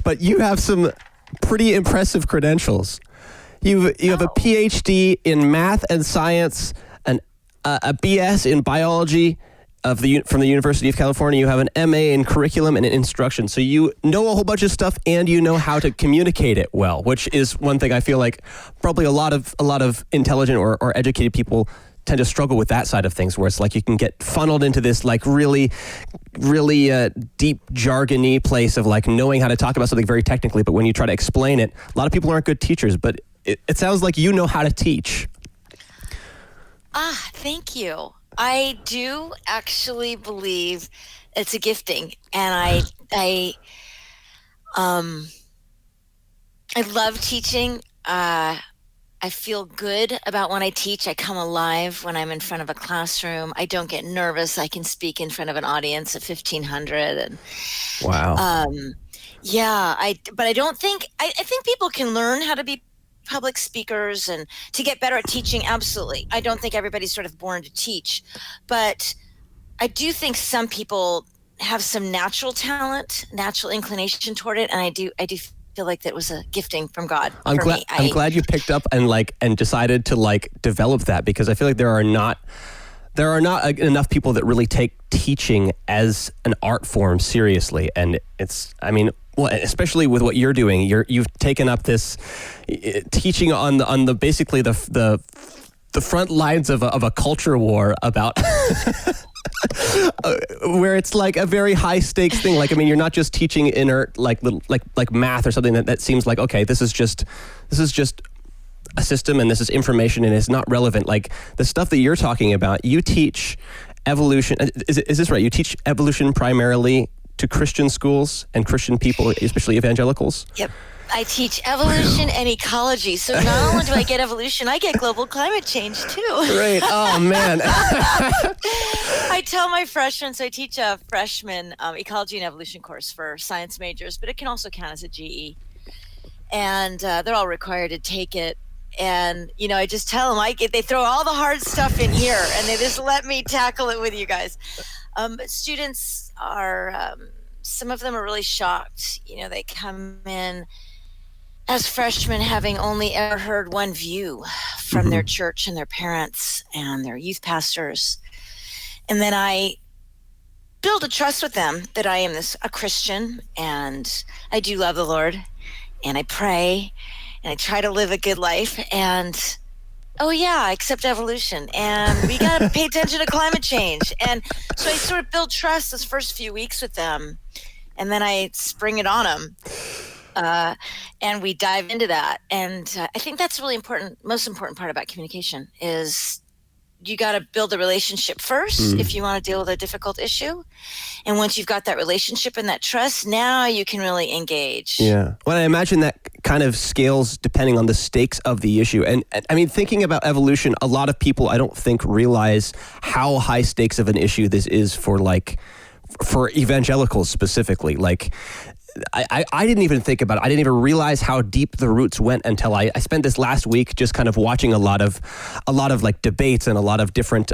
but you have some pretty impressive credentials. You have a PhD in math and science, a BS in biology from the University of California. You have an MA in curriculum and instruction. So you know a whole bunch of stuff, and you know how to communicate it well, which is one thing I feel like probably a lot of intelligent or educated people tend to struggle with, that side of things, where it's like you can get funneled into this like really deep jargony place of like knowing how to talk about something very technically, but when you try to explain it, a lot of people aren't good teachers. But it sounds like you know how to teach. Thank you. I do actually believe it's a gifting, and I love teaching. I feel good about when I teach. I come alive when I'm in front of a classroom. I don't get nervous. I can speak in front of an audience of 1,500. And wow. But I don't think, I think people can learn how to be public speakers and to get better at teaching. Absolutely. I don't think everybody's sort of born to teach, but I do think some people have some natural talent, natural inclination toward it. And I do feel like that was a gifting from God. I'm glad you picked up and decided to develop that, because I feel like there are not enough people that really take teaching as an art form seriously. And especially with what you're doing, you've taken up this teaching on the basically the front lines of a culture war about where it's like a very high stakes thing. Like, I mean, you're not just teaching inert like math or something that seems like, okay, this is just a system and this is information and it's not relevant. Like the stuff that you're talking about, you teach evolution. Is this right? You teach evolution primarily to Christian schools and Christian people, especially evangelicals? Yep. I teach evolution and ecology. So not only do I get evolution, I get global climate change too. Great. Oh, man. I tell my freshmen, so I teach a freshman ecology and evolution course for science majors, but it can also count as a GE. And they're all required to take it. And, I just tell them, they throw all the hard stuff in here and they just let me tackle it with you guys. Students are, some of them are really shocked. They come in as freshmen having only ever heard one view from their church and their parents and their youth pastors. And then I build a trust with them that I am a Christian and I do love the Lord and I pray and I try to live a good life. And I accept evolution and we got to pay attention to climate change. And so I sort of build trust those first few weeks with them, and then I spring it on them. And we dive into that. And I think that's really important. Most important part about communication is you got to build a relationship first if you want to deal with a difficult issue. And once you've got that relationship and that trust, now you can really engage. Yeah. Well, I imagine that kind of scales depending on the stakes of the issue. And I mean, thinking about evolution, a lot of people I don't think realize how high stakes of an issue this is for evangelicals specifically. Like, I didn't even think about it. I didn't even realize how deep the roots went until I spent this last week just kind of watching a lot of like debates and a lot of different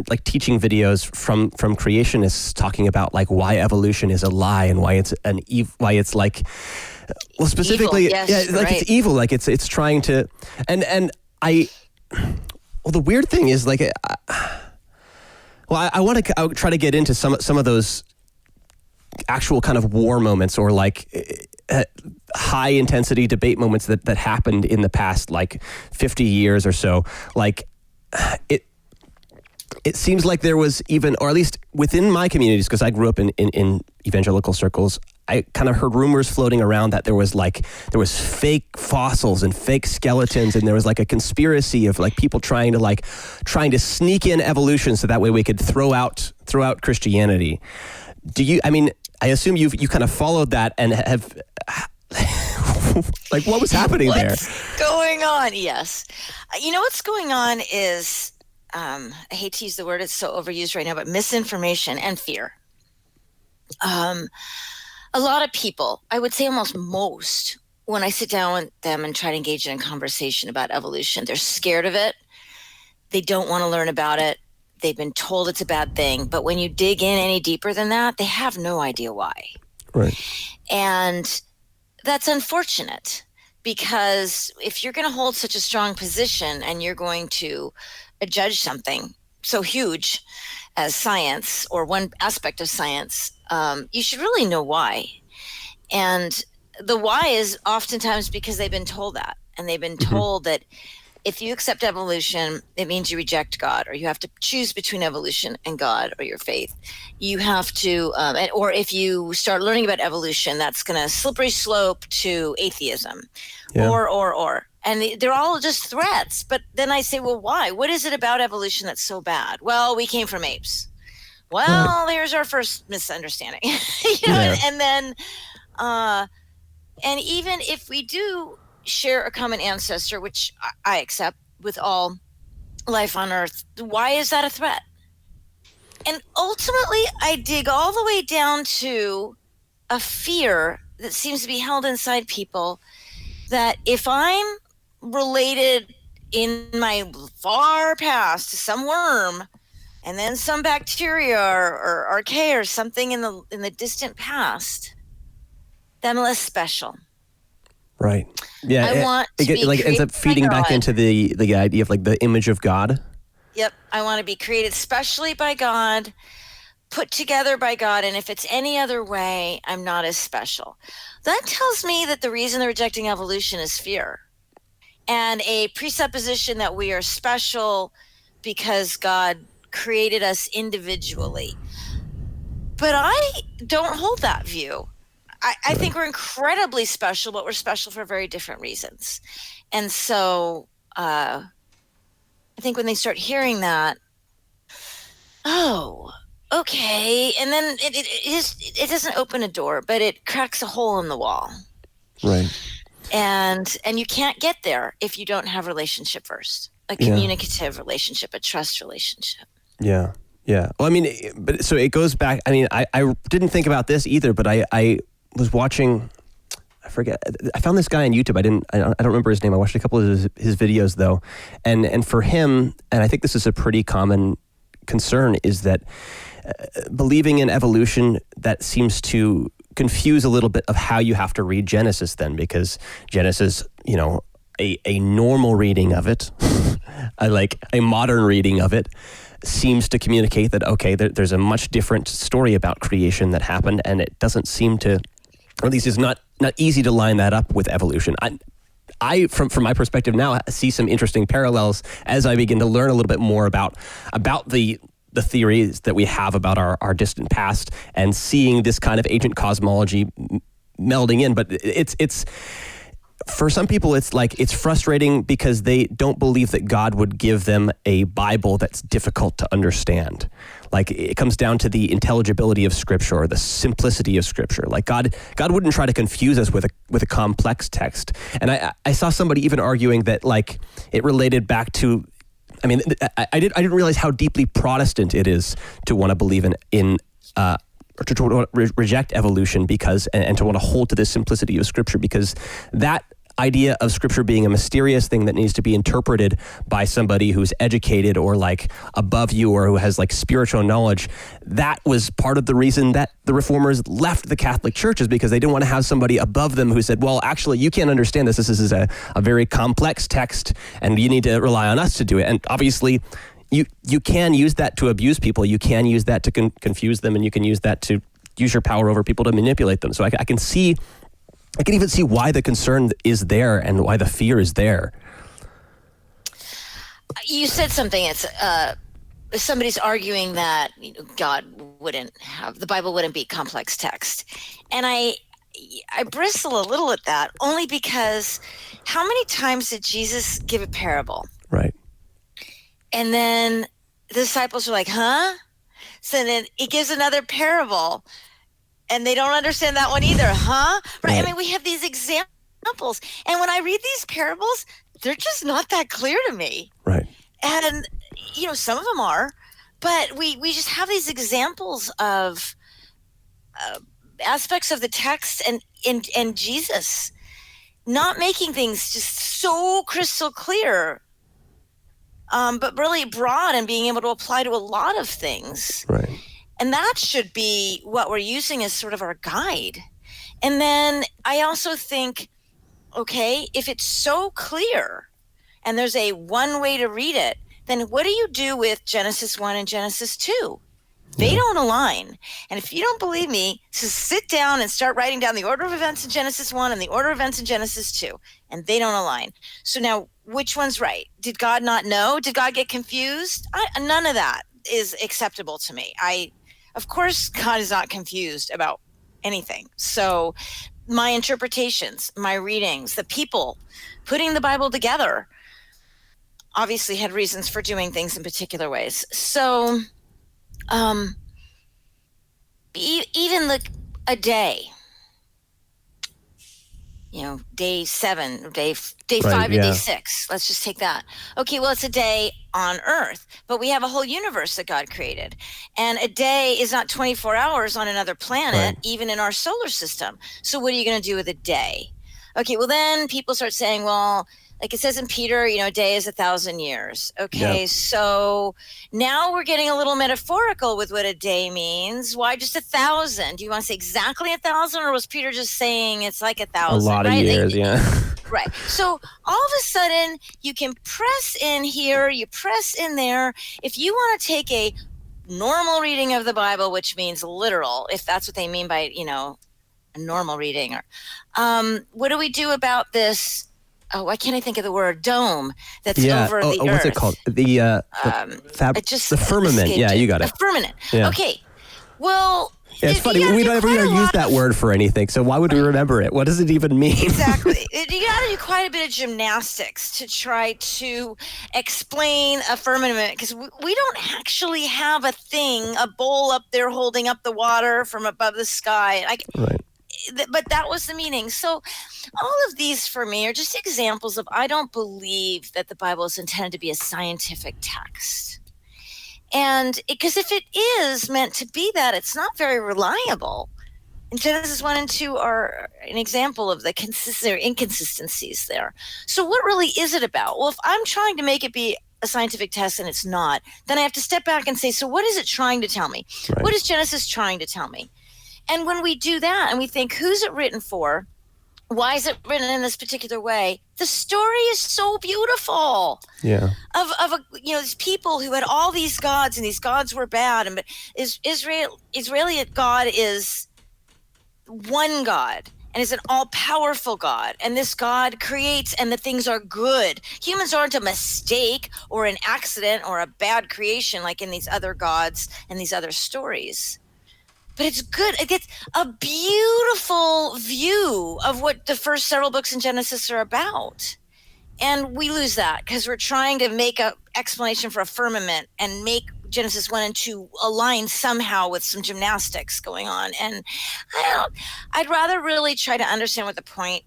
like teaching videos from creationists talking about like why evolution is a lie and why it's why it's like, well, specifically, evil. Yes, like right. It's evil, like it's trying to, and the weird thing is like, I want to try to get into some of those actual kind of war moments or like high intensity debate moments that happened in the past like 50 years or so. Like it seems like there was even, or at least within my communities, because I grew up in evangelical circles, I kind of heard rumors floating around that there was fake fossils and fake skeletons, and there was like a conspiracy of like people trying to sneak in evolution so that way we could throw out Christianity. I assume you kind of followed that and have like what was happening there? What's going on? Yes. What's going on is, I hate to use the word, it's so overused right now, but misinformation and fear. A lot of people, I would say almost most, when I sit down with them and try to engage in a conversation about evolution, they're scared of it. They don't want to learn about it. They've been told it's a bad thing. But when you dig in any deeper than that, they have no idea why. Right. And that's unfortunate, because if you're going to hold such a strong position and you're going to judge something so huge as science, or one aspect of science, you should really know why. And the why is oftentimes because they've been told that. And they've been told that if you accept evolution, it means you reject God, or you have to choose between evolution and God or your faith. You have to, or if you start learning about evolution, that's going to slippery slope to atheism, or. And they're all just threats. But then I say, well, why? What is it about evolution that's so bad? Well, we came from apes. Well, there's our first misunderstanding. And then, and even if we do share a common ancestor, which I accept with all life on Earth, why is that a threat? And ultimately, I dig all the way down to a fear that seems to be held inside people, that if I'm related in my far past to some worm, and then some bacteria or archaea or something in the distant past, then I'm less special. Right. Yeah. I want to be like ends up feeding back into the idea of like the image of God. Yep. I want to be created specially by God, put together by God, and if it's any other way, I'm not as special. That tells me that the reason they're rejecting evolution is fear, and a presupposition that we are special because God created us individually. But I don't hold that view. I think we're incredibly special, but we're special for very different reasons. And so I think when they start hearing that, oh, okay. And then it doesn't open a door, but it cracks a hole in the wall. Right. And you can't get there if you don't have relationship first, a communicative relationship, a trust relationship. Yeah. Yeah. Well, I mean, but so it goes back. I mean, I didn't think about this either, but I was watching, I forget, I found this guy on YouTube. I don't remember his name. I watched a couple of his videos though. And for him, and I think this is a pretty common concern, is that believing in evolution, that seems to confuse a little bit of how you have to read Genesis then, because Genesis, a normal reading of it, like a modern reading of it, seems to communicate that, okay, there's a much different story about creation that happened, and it doesn't seem to, or at least it's not easy to line that up with evolution. I from my perspective now, see some interesting parallels as I begin to learn a little bit more about the theories that we have about our distant past, and seeing this kind of ancient cosmology melding in. But it's for some people, it's frustrating because they don't believe that God would give them a Bible that's difficult to understand. Like, it comes down to the intelligibility of Scripture, or the simplicity of Scripture. Like, God wouldn't try to confuse us with a complex text. And I saw somebody even arguing that, like, it related back to, I mean, I didn't realize how deeply Protestant it is to want to believe in or to reject evolution, because and to want to hold to the simplicity of Scripture, because that idea of Scripture being a mysterious thing that needs to be interpreted by somebody who's educated or like above you, or who has like spiritual knowledge, that was part of the reason that the Reformers left the Catholic Church, is because they didn't want to have somebody above them who said, well, actually, you can't understand this. This is a very complex text, and you need to rely on us to do it. And obviously, you can use that to abuse people. You can use that to confuse them, and you can use that to use your power over people to manipulate them. So I can even see why the concern is there and why the fear is there. You said something. It's somebody's arguing that God wouldn't have, the Bible wouldn't be complex text, and I bristle a little at that, only because how many times did Jesus give a parable? Right. And then the disciples are like, huh? So then he gives another parable, and they don't understand that one either, huh? Right. I mean, we have these examples, and when I read these parables, they're just not that clear to me. Right. And, some of them are, but we just have these examples of aspects of the text and Jesus not making things just so crystal clear, but really broad and being able to apply to a lot of things. Right. And that should be what we're using as sort of our guide. And then I also think, okay, if it's so clear and there's a one way to read it, then what do you do with Genesis 1 and Genesis 2? They don't align. And if you don't believe me, just sit down and start writing down the order of events in Genesis 1 and the order of events in Genesis 2. And they don't align. So now, which one's right? Did God not know? Did God get confused? None of that is acceptable to me. Of course, God is not confused about anything. So my interpretations, my readings, the people putting the Bible together obviously had reasons for doing things in particular ways. So even a day, day 7, or day 5 to day 6. Let's just take that. Okay, well, it's a day on Earth, but we have a whole universe that God created. And a day is not 24 hours on another planet, even in our solar system. So what are you going to do with a day? Okay, well, then people start saying, well, like it says in Peter, a day is 1,000 years. Okay, so now we're getting a little metaphorical with what a day means. Why just 1,000? Do you want to say exactly 1,000, or was Peter just saying it's like 1,000? A lot of years, Right. So all of a sudden, you can press in here, you press in there. If you want to take a normal reading of the Bible, which means literal, if that's what they mean by, a normal reading, or what do we do about this? Oh, why can't I think of the word dome that's over the earth? What's it called? The firmament. Yeah, you got it. The firmament. Yeah. Okay. Well, it's funny. We don't ever use that word for anything, so why would we remember it? What does it even mean? Exactly. You got to do quite a bit of gymnastics to try to explain a firmament, because we don't actually have a bowl up there holding up the water from above the sky. Right. But that was the meaning. So all of these for me are just examples of, I don't believe that the Bible is intended to be a scientific text. And because if it is meant to be that, it's not very reliable. And Genesis 1 and 2 are an example of the inconsistencies there. So what really is it about? Well, if I'm trying to make it be a scientific test and it's not, then I have to step back and say, so what is it trying to tell me? Right. What is Genesis trying to tell me? And when we do that and we think, who's it written for? Why is it written in this particular way? The story is so beautiful. Yeah. Of these people who had all these gods, and these gods were bad. But Israeli God is one God, and is an all-powerful God. And this God creates, and the things are good. Humans aren't a mistake or an accident or a bad creation like in these other gods and these other stories. But it's good. It gets a beautiful view of what the first several books in Genesis are about. And we lose that because we're trying to make an explanation for a firmament and make Genesis 1 and 2 align somehow with some gymnastics going on. And I'd rather really try to understand what the point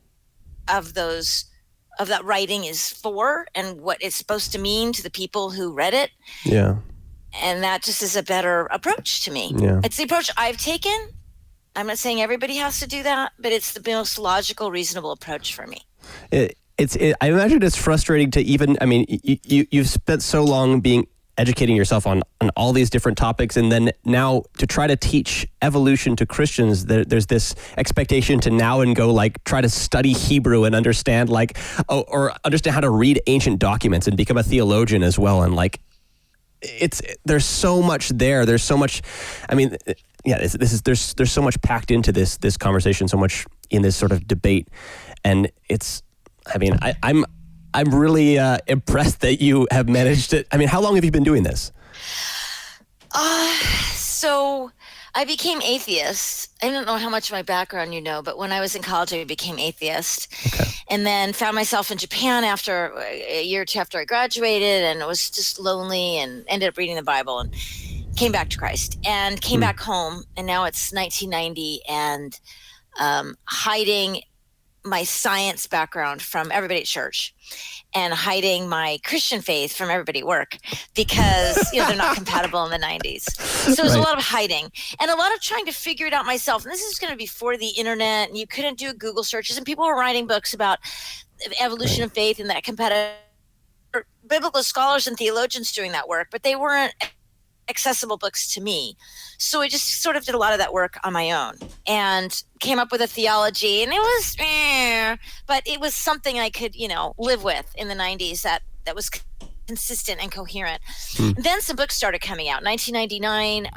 of that writing is for and what it's supposed to mean to the people who read it. Yeah. And that just is a better approach to me. Yeah. It's the approach I've taken. I'm not saying everybody has to do that, but it's the most logical, reasonable approach for me. I imagine it's frustrating to even, you've spent so long educating yourself on all these different topics, and then now to try to teach evolution to Christians, there's this expectation to now and go try to study Hebrew and understand or understand how to read ancient documents and become a theologian as well. And there's so much there. There's so much. There's so much packed into this conversation. So much in this sort of debate, and it's. I'm really impressed that you have managed it. How long have you been doing this? So I became atheist. I don't know how much of my background you know, but when I was in college, I became atheist. Okay. And then found myself in Japan after a year or two after I graduated, and was just lonely and ended up reading the Bible and came back to Christ and came back home. And now it's 1990 and hiding my science background from everybody at church and hiding my Christian faith from everybody at work because they're not compatible in the 90s. So it was a lot of hiding and a lot of trying to figure it out myself. And this is going to be before the internet, and you couldn't do Google searches, and people were writing books about evolution of faith and that biblical scholars and theologians doing that work, but they weren't accessible books to me. So I just sort of did a lot of that work on my own and came up with a theology, and it was, but it was something I could, live with in the 90s that was consistent and coherent. Then some books started coming out. 1999,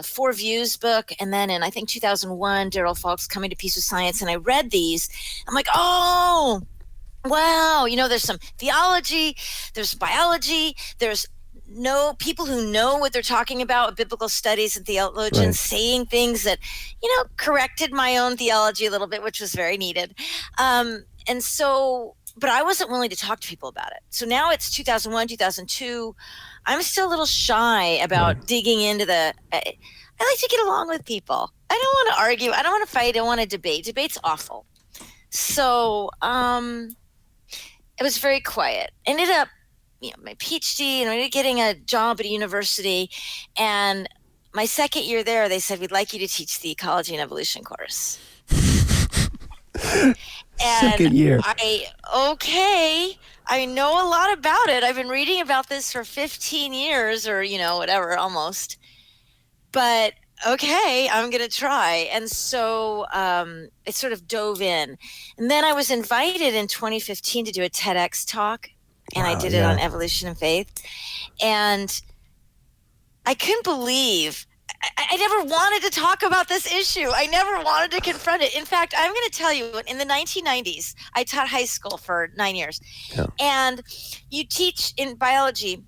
Four Views book, and then in I think 2001, Daryl Falk's Coming to Peace with Science, and I read these. I'm like, oh, wow, there's some theology, there's biology, there's people who know what they're talking about with biblical studies and theologians saying things that, corrected my own theology a little bit, which was very needed. And so, but I wasn't willing to talk to people about it. So now it's 2001, 2002. I'm still a little shy about digging into I like to get along with people. I don't want to argue. I don't want to fight. I don't want to debate. Debate's awful. So it was very quiet. Ended up, my PhD, and I ended up getting a job at a university. And my second year there, they said, we'd like you to teach the ecology and evolution course. Second year. I know a lot about it. I've been reading about this for 15 years or, whatever, almost. But okay, I'm going to try. And so it sort of dove in. And then I was invited in 2015 to do a TEDx talk. And I did it on evolution and faith. And I couldn't believe, I never wanted to talk about this issue. I never wanted to confront it. In fact, I'm going to tell you, in the 1990s, I taught high school for 9 years. Yeah. And you teach in biology,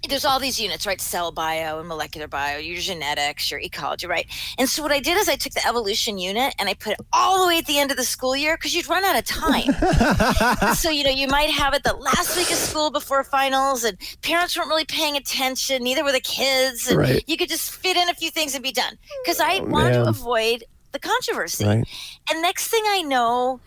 there's all these units, right? Cell bio and molecular bio, your genetics, your ecology, right? And so what I did is I took the evolution unit and I put it all the way at the end of the school year because you'd run out of time. So, you might have it the last week of school before finals and parents weren't really paying attention, neither were the kids. And you could just fit in a few things and be done because I wanted to avoid the controversy. Right. And next thing I know,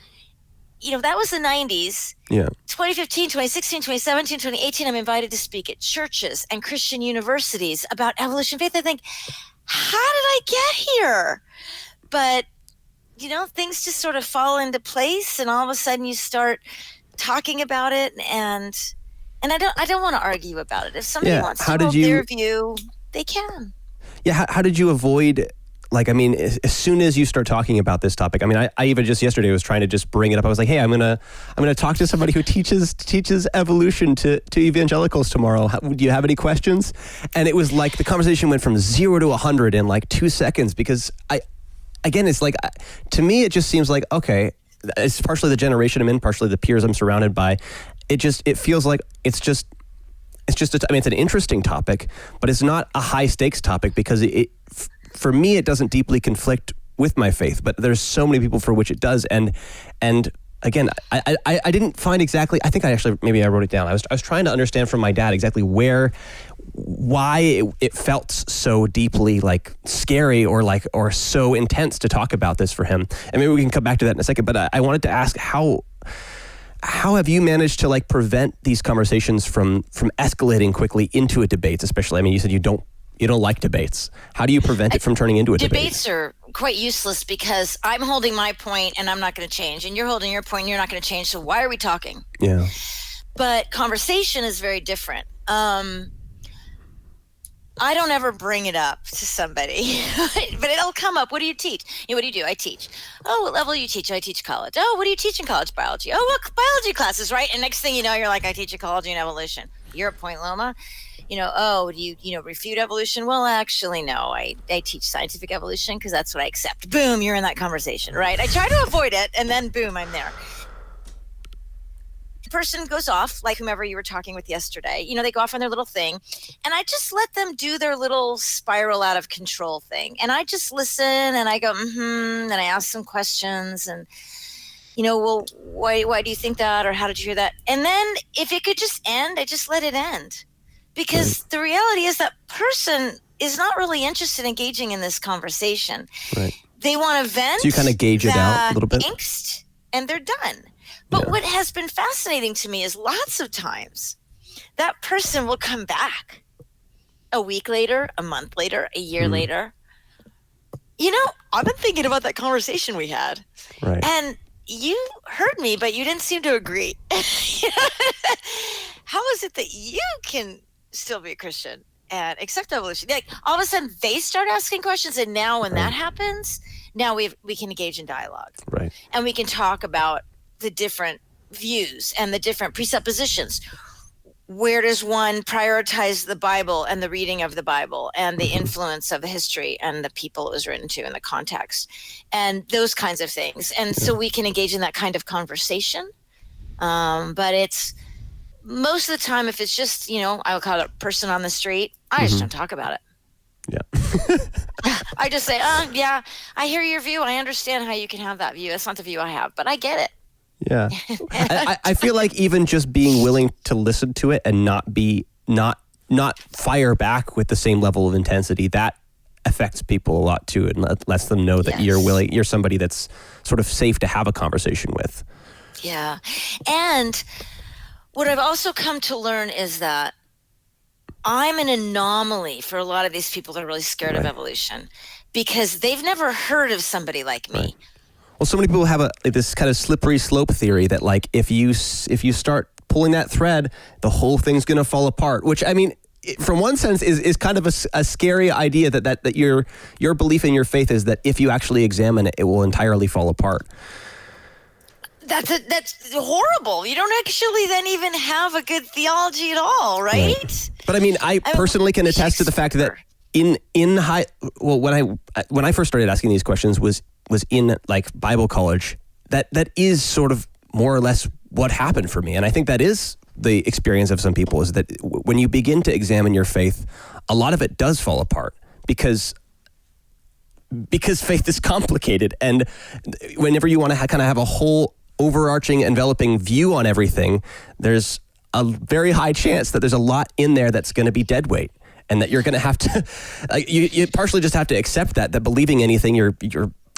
that was the 90s. Yeah. 2015, 2016, 2017, 2018, I'm invited to speak at churches and Christian universities about evolution faith. I think, how did I get here? But, things just sort of fall into place, and all of a sudden you start talking about it, and I don't want to argue about it. If somebody wants to hold their view, they can. Yeah. How did you avoid? As soon as you start talking about this topic, I even just yesterday was trying to just bring it up. I was like, hey, I'm gonna talk to somebody who teaches evolution to evangelicals tomorrow. Do you have any questions? And it was like the conversation went from 0 to 100 in like 2 seconds because it's like, to me, it just seems like, okay, it's partially the generation I'm in, partially the peers I'm surrounded by. It feels like it's an interesting topic, but it's not a high stakes topic because for me, it doesn't deeply conflict with my faith, but there's so many people for which it does. And again, I didn't find exactly, I think maybe I wrote it down. I was trying to understand from my dad exactly why it felt so deeply like scary or so intense to talk about this for him. And maybe we can come back to that in a second, but I wanted to ask how have you managed to prevent these conversations from escalating quickly into a debate, especially, you said you don't like debates. How do you prevent it from turning into a debate? Debates are quite useless because I'm holding my point and I'm not going to change, and you're holding your point and you're not going to change. So why are we talking? Yeah. But conversation is very different. I don't ever bring it up to somebody, but it'll come up. What do you teach? What do you do? I teach. Oh, what level do you teach? I teach college. Oh, what do you teach in college? Biology. Oh, what biology classes, right? And next thing you know, you're like, I teach ecology and evolution. You're at Point Loma. Oh, do you refute evolution? Well, actually, no. I teach scientific evolution because that's what I accept. Boom, you're in that conversation, right? I try to avoid it, and then boom, I'm there. Person goes off, like whomever you were talking with yesterday, they go off on their little thing, and I just let them do their little spiral out of control thing. And I just listen and I go, and I ask some questions and, well, why do you think that? Or how did you hear that? And then if it could just end, I just let it end. Because the reality is that person is not really interested in engaging in this conversation. Right. They want to vent. So you kind of gauge it out a little bit. Angst, and they're done. But what has been fascinating to me is lots of times that person will come back a week later, a month later, a year later. I've been thinking about that conversation we had. Right. And you heard me, but you didn't seem to agree. How is it that you can still be a Christian and accept evolution. Like all of a sudden they start asking questions, and now when that happens, now we can engage in dialogue. Right. And we can talk about the different views and the different presuppositions. Where does one prioritize the Bible and the reading of the Bible and the influence of the history and the people it was written to and the context and those kinds of things? And so we can engage in that kind of conversation. But it's most of the time, if it's just, I would call it a person on the street, I just don't talk about it. Yeah. I just say, yeah, I hear your view. I understand how you can have that view. That's not the view I have, but I get it. Yeah. I feel like even just being willing to listen to it and not fire back with the same level of intensity, that affects people a lot too, and lets them know that you're somebody that's sort of safe to have a conversation with. Yeah. And what I've also come to learn is that I'm an anomaly for a lot of these people that are really scared of evolution, because they've never heard of somebody like me. Right. Well, so many people have this kind of slippery slope theory that, like, if you start pulling that thread, the whole thing's going to fall apart. Which, I mean, from one sense, is kind of a scary idea that your belief in your faith is that if you actually examine it, it will entirely fall apart. That's horrible. You don't actually then even have a good theology at all, right? But I mean, I personally can attest to the fact that when I first started asking these questions was in like Bible college. That is sort of more or less what happened for me, and I think that is the experience of some people, is that when you begin to examine your faith, a lot of it does fall apart because faith is complicated, and whenever you want to kind of have a whole overarching, enveloping view on everything, there's a very high chance that there's a lot in there that's going to be dead weight, and that you're going to have to, you partially just have to accept that believing anything, you're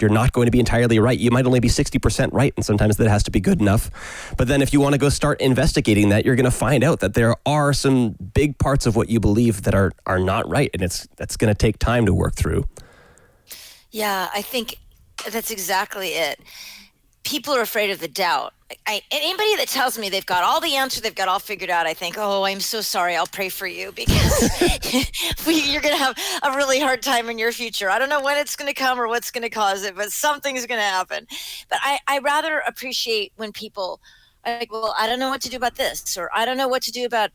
not going to be entirely right. You might only be 60% right, and sometimes that has to be good enough. But then if you want to go start investigating that, you're going to find out that there are some big parts of what you believe that are not right, and that's going to take time to work through. Yeah, I think that's exactly it. People are afraid of the doubt. Anybody that tells me they've got all the answers, they've got all figured out, I think, oh, I'm so sorry. I'll pray for you, because you're going to have a really hard time in your future. I don't know when it's going to come or what's going to cause it, but something's going to happen. But I rather appreciate when people are like, well, I don't know what to do about this, or I don't know what to do about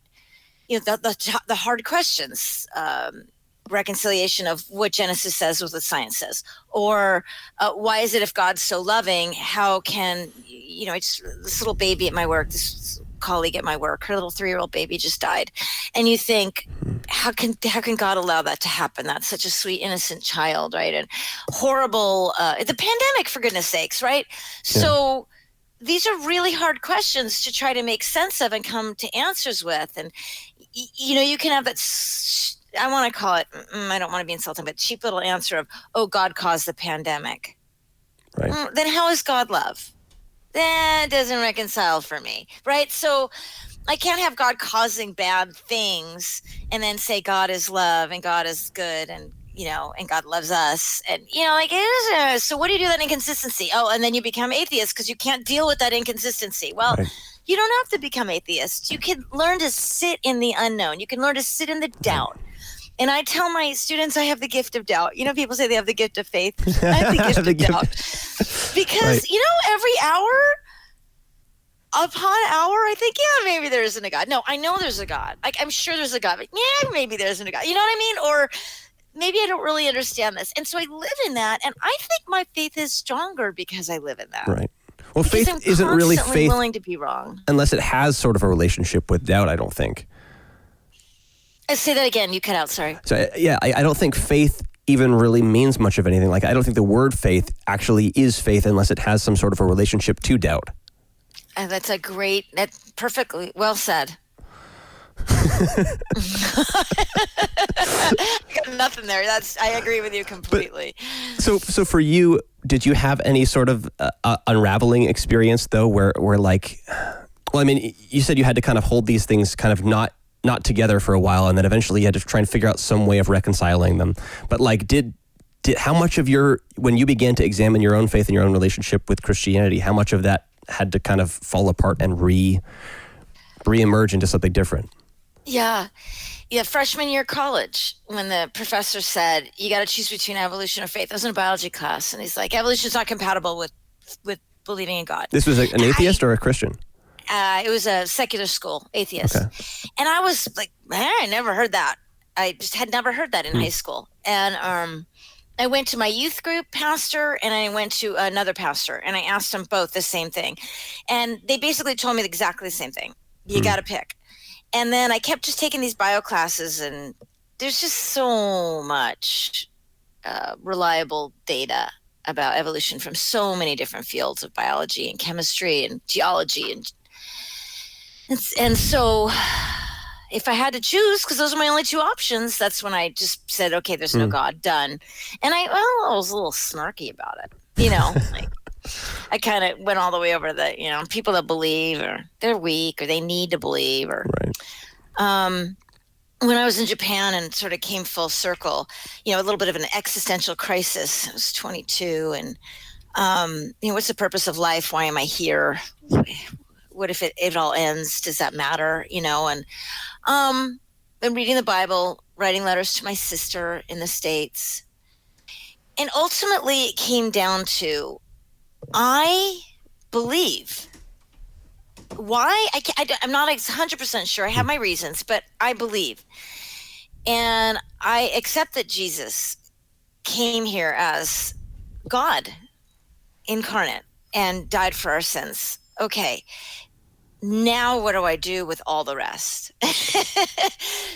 the hard questions. Reconciliation of what Genesis says with what science says, or why is it, if God's so loving, how can it's this little baby at my work, this colleague at my work, her little 3-year-old baby just died, and you think, how can God allow that to happen? That's such a sweet innocent child, right? And horrible, the pandemic, for goodness sakes, right? Yeah. So these are really hard questions to try to make sense of and come to answers with, and you can have that I want to call it, I don't want to be insulting, but cheap little answer of, oh, God caused the pandemic. Right. Then how is God love? That doesn't reconcile for me, right? So I can't have God causing bad things and then say God is love and God is good and, and God loves us. And, so what do you do with that inconsistency? Oh, and then you become atheist because you can't deal with that inconsistency. Well, right. You don't have to become atheist. You can learn to sit in the unknown. You can learn to sit in the doubt. And I tell my students I have the gift of doubt. People say they have the gift of faith. I have the gift of doubt. Because, every hour upon hour, I think, yeah, maybe there isn't a God. No, I know there's a God. Like, I'm sure there's a God. But yeah, maybe there isn't a God. You know what I mean? Or maybe I don't really understand this. And so I live in that. And I think my faith is stronger because I live in that. Right. Well, faith isn't really faith willing to be wrong. Unless it has sort of a relationship with doubt, I don't think. Say that again. You cut out. Sorry. So I don't think faith even really means much of anything. Like, I don't think the word faith actually is faith unless it has some sort of a relationship to doubt. That's perfectly well said. Got nothing there. I agree with you completely. But, so for you, did you have any sort of unraveling experience though, where like, well, I mean, you said you had to kind of hold these things kind of not together for a while, and then eventually you had to try and figure out some way of reconciling them. But like, did how much of when you began to examine your own faith and your own relationship with Christianity, how much of that had to kind of fall apart and re-emerge into something different? Yeah. Yeah, freshman year of college, when the professor said, you got to choose between evolution or faith. I was in a biology class, and he's like, evolution is not compatible with believing in God. This was an atheist or a Christian? It was a secular school, atheist. Okay. And I was like, man, I never heard that. I just had never heard that in high school. And I went to my youth group pastor, and I went to another pastor, and I asked them both the same thing. And they basically told me exactly the same thing. You got to pick. And then I kept just taking these bio classes, and there's just so much reliable data about evolution from so many different fields of biology and chemistry and geology. And so if I had to choose, because those are my only two options, that's when I just said, okay, there's no God, done. And I was a little snarky about it, like I kind of went all the way over the, people that believe, or they're weak, or they need to believe, or Right. When I was in Japan and sort of came full circle, a little bit of an existential crisis. I was 22, and what's the purpose of life? Why am I here? What if it all ends? Does that matter? And been reading the Bible, writing letters to my sister in the States, and ultimately it came down to, I believe. Why? I'm not 100% sure. I have my reasons, but I believe. And I accept that Jesus came here as God incarnate and died for our sins. Okay, now what do I do with all the rest?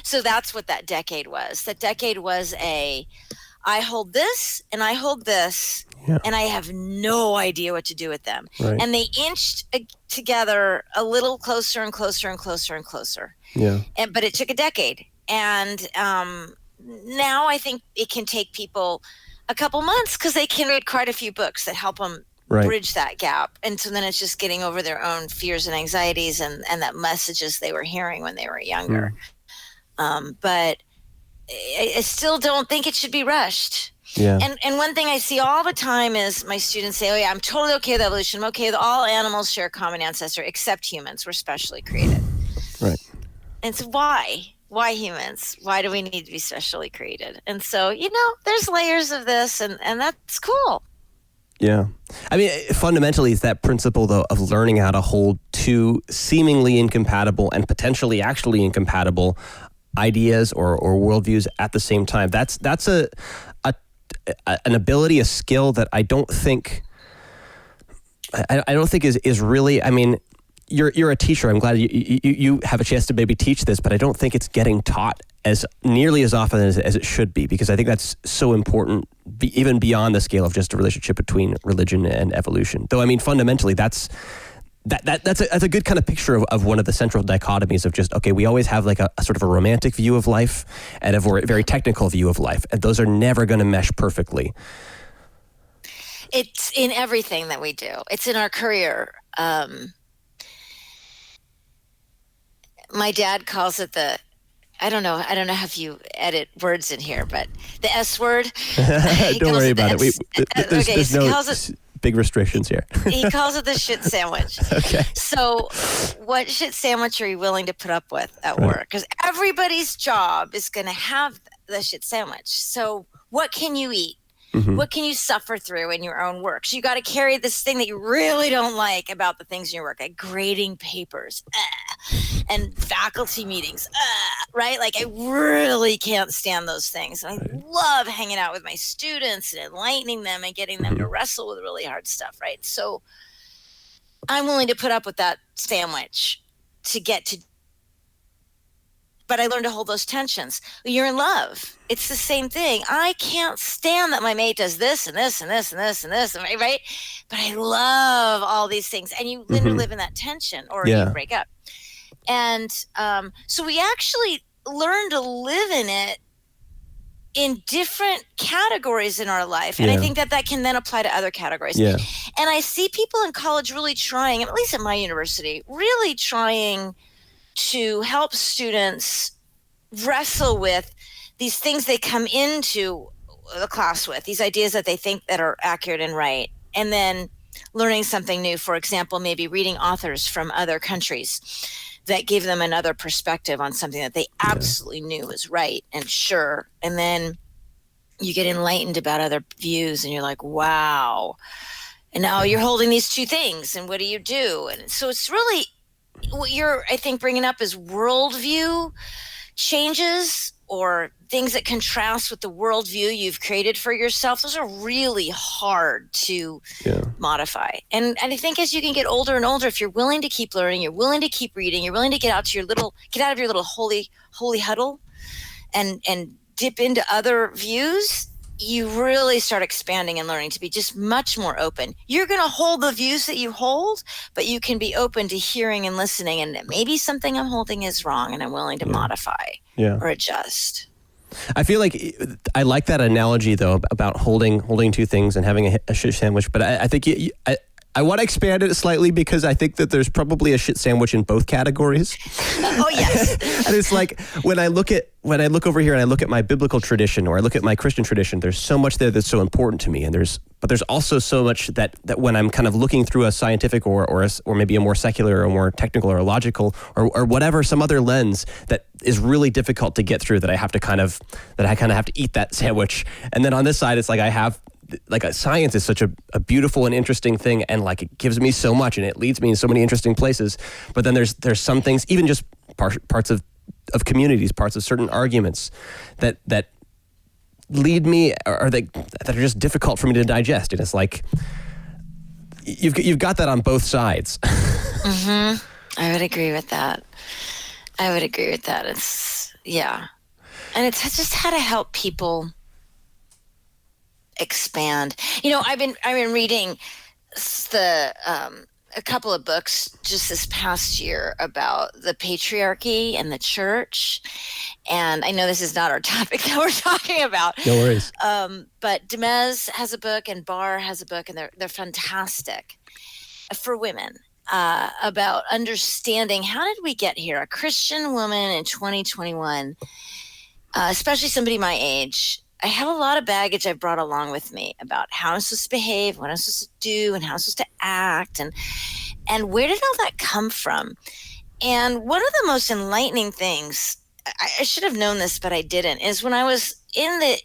So that's what that decade was. That decade was I hold this and I hold this, and I have no idea what to do with them. Right. And they inched together a little closer and closer and closer and closer. Yeah. But it took a decade. And now I think it can take people a couple months, because they can read quite a few books that help them bridge that gap. And so then it's just getting over their own fears and anxieties and that messages they were hearing when they were younger. But I still don't think it should be rushed. Yeah. And one thing I see all the time is my students say, oh yeah, I'm totally okay with evolution. I'm okay with all animals share a common ancestor except humans. We're specially created. Right. And so why? Why humans? Why do we need to be specially created? And so, there's layers of this, and that's cool. Yeah. I mean, fundamentally, it's that principle, though, of learning how to hold two seemingly incompatible and potentially actually incompatible ideas or worldviews at the same time. That's an ability, a skill that I don't think is really. I mean, you're a teacher. I'm glad you have a chance to maybe teach this, but I don't think it's getting taught as nearly as often as it should be, because I think that's so important, even beyond the scale of just a relationship between religion and evolution. Though, I mean, fundamentally, that's a good kind of picture of one of the central dichotomies of just, okay, we always have like a sort of a romantic view of life and a very technical view of life, and those are never going to mesh perfectly. It's in everything that we do. It's in our career. My dad calls it I don't know if you edit words in here, but the S word. Don't worry about it. There's no big restrictions here. He calls it the shit sandwich. Okay. So what shit sandwich are you willing to put up with at work? Because everybody's job is going to have the shit sandwich. So what can you eat? Mm-hmm. What can you suffer through in your own work? So you got to carry this thing that you really don't like about the things in your work, like grading papers and faculty meetings, right? Like I really can't stand those things. And I love hanging out with my students and enlightening them and getting them to wrestle with really hard stuff, right? So I'm willing to put up with that sandwich to get to. But I learned to hold those tensions. You're in love. It's the same thing. I can't stand that my mate does this and this and this and this and this, right? But I love all these things. And you live in that tension, or you break up. And so we actually learn to live in it in different categories in our life. And I think that can then apply to other categories. Yeah. And I see people in college really trying, at least at my university, really trying to help students wrestle with these things they come into the class with, these ideas that they think that are accurate and right, and then learning something new. For example, maybe reading authors from other countries. that gave them another perspective on something that they absolutely knew was right and sure. And then you get enlightened about other views and you're like, wow. And now you're holding these two things, and what do you do? And so it's really what you're, I think, bringing up is worldview changes or things that contrast with the worldview you've created for yourself. Those are really hard to modify. And I think as you can get older and older, if you're willing to keep learning, you're willing to keep reading, you're willing to get out of your little holy huddle and dip into other views, you really start expanding and learning to be just much more open. You're going to hold the views that you hold, but you can be open to hearing and listening. And maybe something I'm holding is wrong, and I'm willing to modify or adjust. I feel like I like that analogy, though, about holding two things and having a shit sandwich. But I think I want to expand it slightly, because I think that there's probably a shit sandwich in both categories. Oh, yes. And it's like when I look over here and I look at my biblical tradition, or I look at my Christian tradition, there's so much there that's so important to me. And there's also so much that when I'm kind of looking through a scientific or maybe a more secular or more technical or logical or whatever, some other lens that is really difficult to get through, that I kind of have to eat that sandwich. And then on this side, it's like science is such a beautiful and interesting thing, and like it gives me so much and it leads me in so many interesting places. But then there's some things, even just parts of communities, parts of certain arguments that lead me, or that are just difficult for me to digest. And it's like you've got that on both sides. Mm-hmm. I would agree with that. It's and it's just how to help people expand. I've been reading a couple of books just this past year about the patriarchy and the church. And I know this is not our topic that we're talking about. No worries. But Demez has a book and Barr has a book, and they're fantastic for women about understanding how did we get here. A Christian woman in 2021, especially somebody my age. I have a lot of baggage I've brought along with me about how I'm supposed to behave, what I'm supposed to do, and how I'm supposed to act, and where did all that come from? And one of the most enlightening things, I should have known this, but I didn't, is when I was in the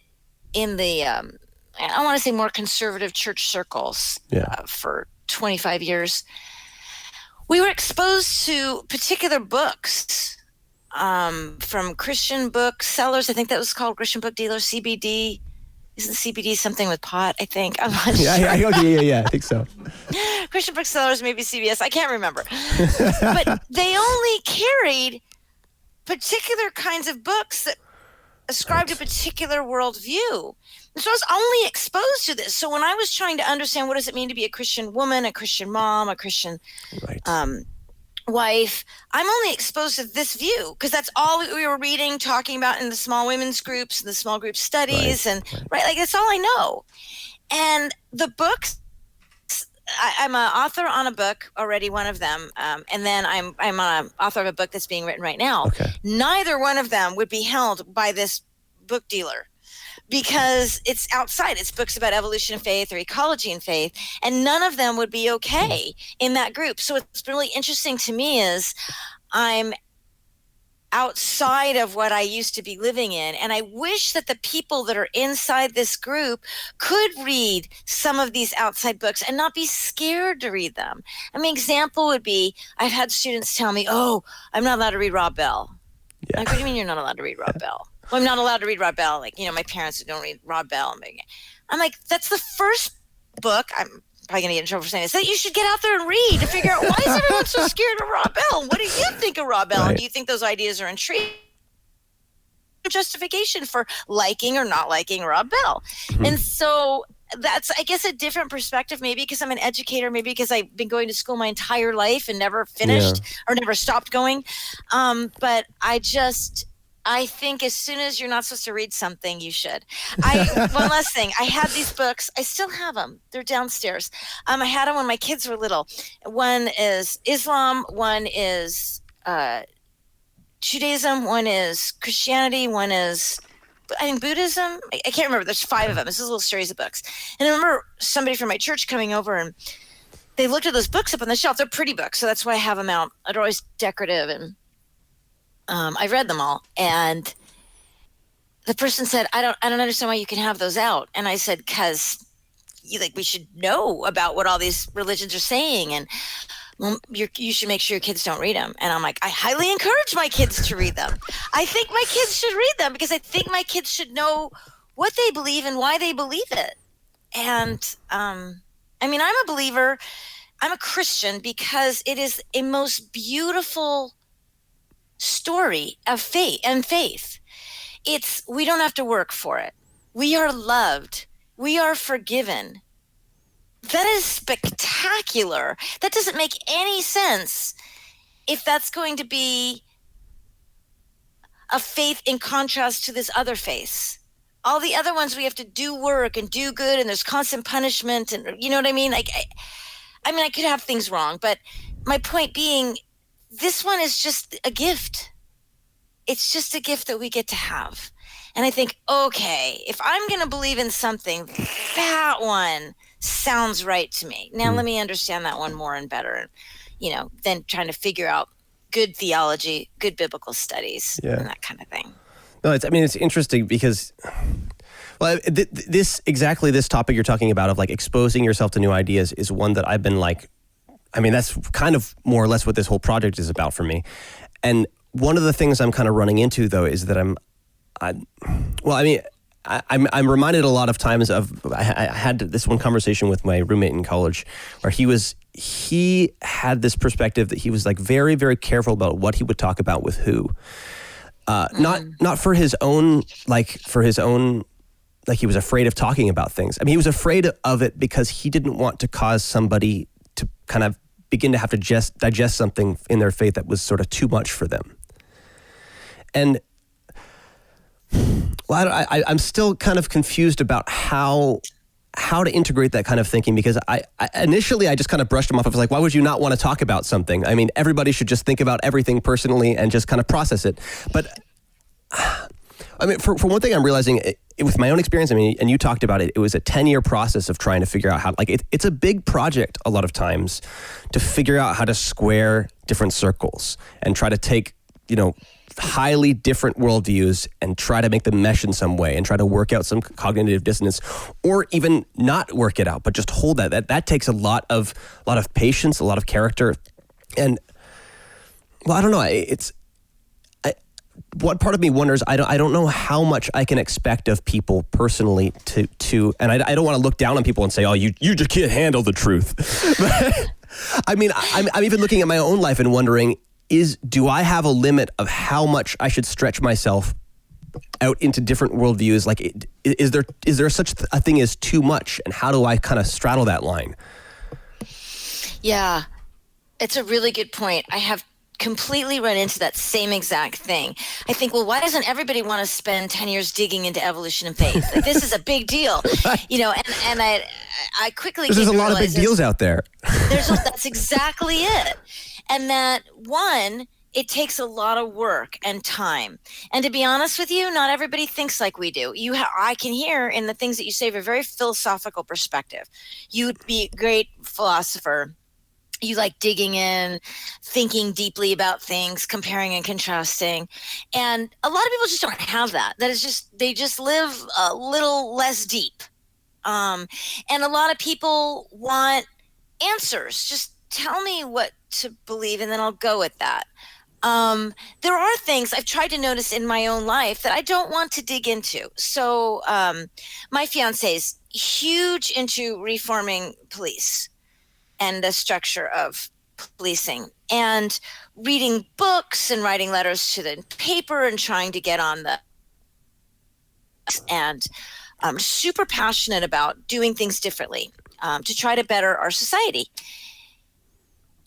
I want to say more conservative church circles for 25 years, we were exposed to particular books from Christian book sellers. I think that was called Christian book dealers, CBD. Isn't CBD something with pot, I think? I'm not sure. Yeah, I think so. Christian book sellers, maybe CBS. I can't remember. But they only carried particular kinds of books that ascribed a particular worldview. And so I was only exposed to this. So when I was trying to understand what does it mean to be a Christian woman, a Christian mom, a Christian wife, I'm only exposed to this view because that's all we were reading, talking about in the small women's groups and the small group studies, like that's all I know. And the books, I'm an author on a book already, one of them, and then I'm an author of a book that's being written right now. Okay. Neither one of them would be held by this book dealer, because it's outside. It's books about evolution of faith or ecology and faith, and none of them would be okay in that group. So what's really interesting to me is I'm outside of what I used to be living in, and I wish that the people that are inside this group could read some of these outside books and not be scared to read them. I mean, example would be, I've had students tell me, oh, I'm not allowed to read Rob Bell. Yeah. Like, what do you mean you're not allowed to read Rob Bell? Well, I'm not allowed to read Rob Bell. Like, my parents don't read Rob Bell. I'm like, that's the first book, I'm probably going to get in trouble for saying this, that you should get out there and read to figure out, why is everyone so scared of Rob Bell? What do you think of Rob Bell? Right. And do you think those ideas are intriguing? Justification for liking or not liking Rob Bell. Mm-hmm. And so that's, I guess, a different perspective, maybe because I'm an educator, maybe because I've been going to school my entire life and never finished or never stopped going. But I think as soon as you're not supposed to read something, you should. One last thing. I had these books. I still have them. They're downstairs. I had them when my kids were little. One is Islam. One is Judaism. One is Christianity. One is, I think, Buddhism. I can't remember. There's 5 of them. This is a little series of books. And I remember somebody from my church coming over, and they looked at those books up on the shelf. They're pretty books, so that's why I have them out. They're always decorative, and I read them all. And the person said, I don't understand why you can have those out. And I said, because we should know about what all these religions are saying, and well, you should make sure your kids don't read them. And I'm like, I highly encourage my kids to read them. I think my kids should read them because I think my kids should know what they believe and why they believe it. And I'm a believer. I'm a Christian because it is a most beautiful story of faith. We don't have to work for it. We are loved. We are forgiven. That is spectacular. That doesn't make any sense if that's going to be a faith in contrast to this other faith. All the other ones, we have to do work and do good, and there's constant punishment, and you know what I mean? I could have things wrong, but my point being, this one is just a gift. It's just a gift that we get to have. And I think, okay, if I'm going to believe in something, that one sounds right to me. Now let me understand that one more and better, than trying to figure out good theology, good biblical studies, and that kind of thing. No, it's interesting because, well, this topic you're talking about of exposing yourself to new ideas is one that I've been that's kind of more or less what this whole project is about for me. And one of the things I'm kind of running into though is that I'm reminded a lot of times of, I had this one conversation with my roommate in college where he had this perspective that he was very, very careful about what he would talk about with who. Not for his own, he was afraid of talking about things. He was afraid of it because he didn't want to cause somebody to kind of begin to have to digest something in their faith that was sort of too much for them. And I'm still kind of confused about how to integrate that kind of thinking, because I initially just kind of brushed him off. I was like, why would you not want to talk about something? Everybody should just think about everything personally and just kind of process it. But for one thing, I'm realizing with my own experience, and you talked about it, it was a 10-year process of trying to figure out how, it's a big project a lot of times to figure out how to square different circles and try to take, highly different worldviews and try to make them mesh in some way and try to work out some cognitive dissonance, or even not work it out, but just hold that takes a lot of patience, a lot of character. And I don't know. What part of me wonders, I don't know how much I can expect of people personally to and I don't want to look down on people and say, oh, you just can't handle the truth. I'm even looking at my own life and wondering, do I have a limit of how much I should stretch myself out into different worldviews? Is there such a thing as too much, and how do I kind of straddle that line? Yeah, it's a really good point. I have completely run into that same exact thing. I think, well, why doesn't everybody want to spend 10 years digging into evolution and faith? This is a big deal, and I quickly there's a lot of big deals out there. That's exactly it. And that one, it takes a lot of work and time. And to be honest with you, not everybody thinks like we do. I can hear in the things that you say have a very philosophical perspective. You'd be a great philosopher. You like digging in, thinking deeply about things, comparing and contrasting. And a lot of people just don't have that. They just live a little less deep. And a lot of people want answers. Just tell me what to believe, and then I'll go with that. There are things I've tried to notice in my own life that I don't want to dig into. So my fiance is huge into reforming police and the structure of policing, and reading books and writing letters to the paper and trying to get on the, and I'm super passionate about doing things differently to try to better our society.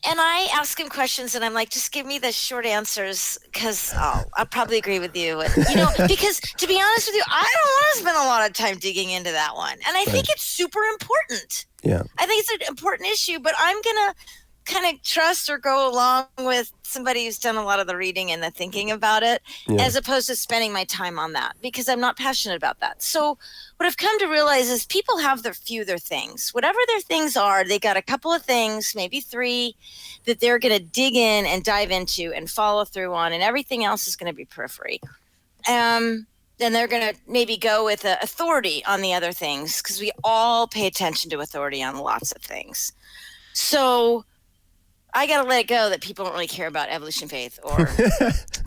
And I ask him questions, and I'm like, just give me the short answers, because I'll probably agree with you. And, because to be honest with you, I don't want to spend a lot of time digging into that one. And I think it's super important. Yeah. I think it's an important issue, but I'm going to kind of trust or go along with somebody who's done a lot of the reading and the thinking about it, as opposed to spending my time on that, because I'm not passionate about that. So what I've come to realize is people have their things. Whatever their things are, they got a couple of things, maybe 3, that they're going to dig in and dive into and follow through on, and everything else is going to be periphery. Then they're going to maybe go with authority on the other things, because we all pay attention to authority on lots of things. So I got to let it go that people don't really care about evolution faith or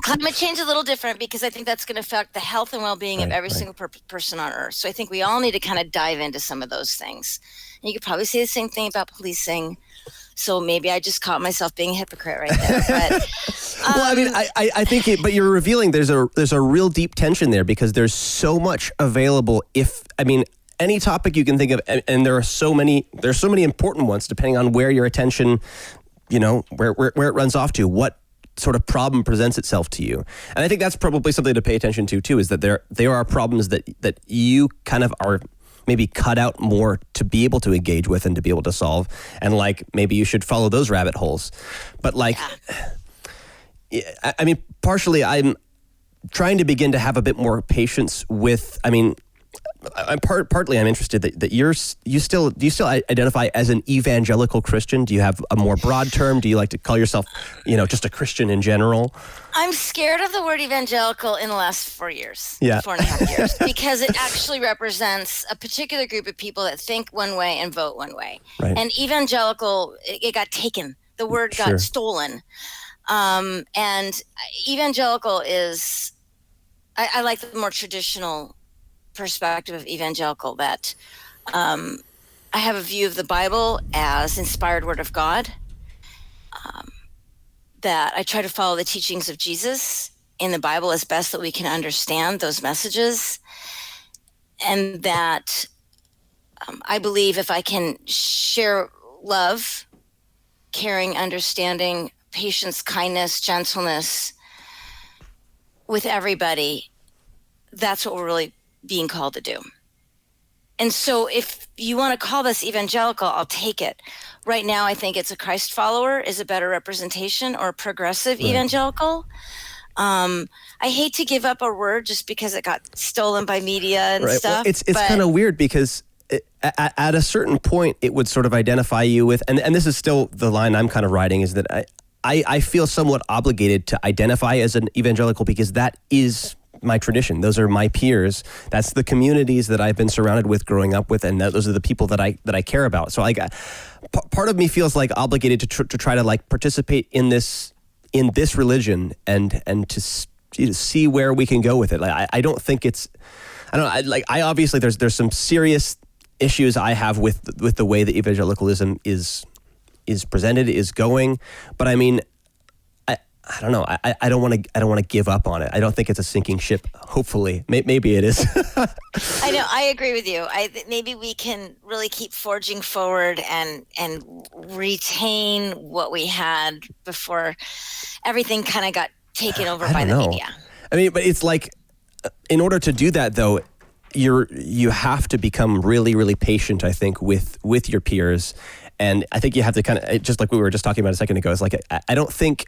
climate change. A little different, because I think that's going to affect the health and well-being of every single person on Earth. So I think we all need to kind of dive into some of those things. And you could probably say the same thing about policing. So maybe I just caught myself being a hypocrite right there. But, well, I mean, I think but you're revealing there's a real deep tension there, because there's so much available. Any topic you can think of, and there's so many important ones, depending on where your attention, where it runs off to, what sort of problem presents itself to you. And I think that's probably something to pay attention to too, is that there are problems that you kind of are maybe cut out more to be able to engage with and to be able to solve. And maybe you should follow those rabbit holes. But partially I'm trying to begin to have a bit more patience with, partly I'm interested that do you still identify as an evangelical Christian? Do you have a more broad term? Do you like to call yourself, just a Christian in general? I'm scared of the word evangelical in the last 4 years, yeah. 4.5 years, because it actually represents a particular group of people that think one way and vote one way. Right. And evangelical, it got taken. The word got stolen. And evangelical is, I like the more traditional perspective of evangelical, that I have a view of the Bible as inspired word of God, that I try to follow the teachings of Jesus in the Bible as best that we can understand those messages, and that I believe if I can share love, caring, understanding, patience, kindness, gentleness with everybody, that's what we're really being called to do. And so if you want to call this evangelical, I'll take it. Right now, I think it's a Christ follower is a better representation, or progressive evangelical. I hate to give up a word just because it got stolen by media and stuff. Well, it's kind of weird, because at a certain point, it would sort of identify you with, and this is still the line I'm kind of riding, is that I feel somewhat obligated to identify as an evangelical, because that is my tradition. Those are my peers. That's the communities that I've been surrounded with growing up with, and those are the people that I care about. So part of me feels obligated to try to participate in this religion and to see where we can go with it. I don't think it's, I obviously there's some serious issues I have with the way that evangelicalism is presented, is going, but I don't know. I don't want to give up on it. I don't think it's a sinking ship. Hopefully, maybe it is. I know. I agree with you. Maybe we can really keep forging forward and retain what we had before everything kind of got taken over by the media. But it's in order to do that, though, you have to become really, really patient, I think, with your peers, and I think you have to kind of, just like we were just talking about a second ago. It's I don't think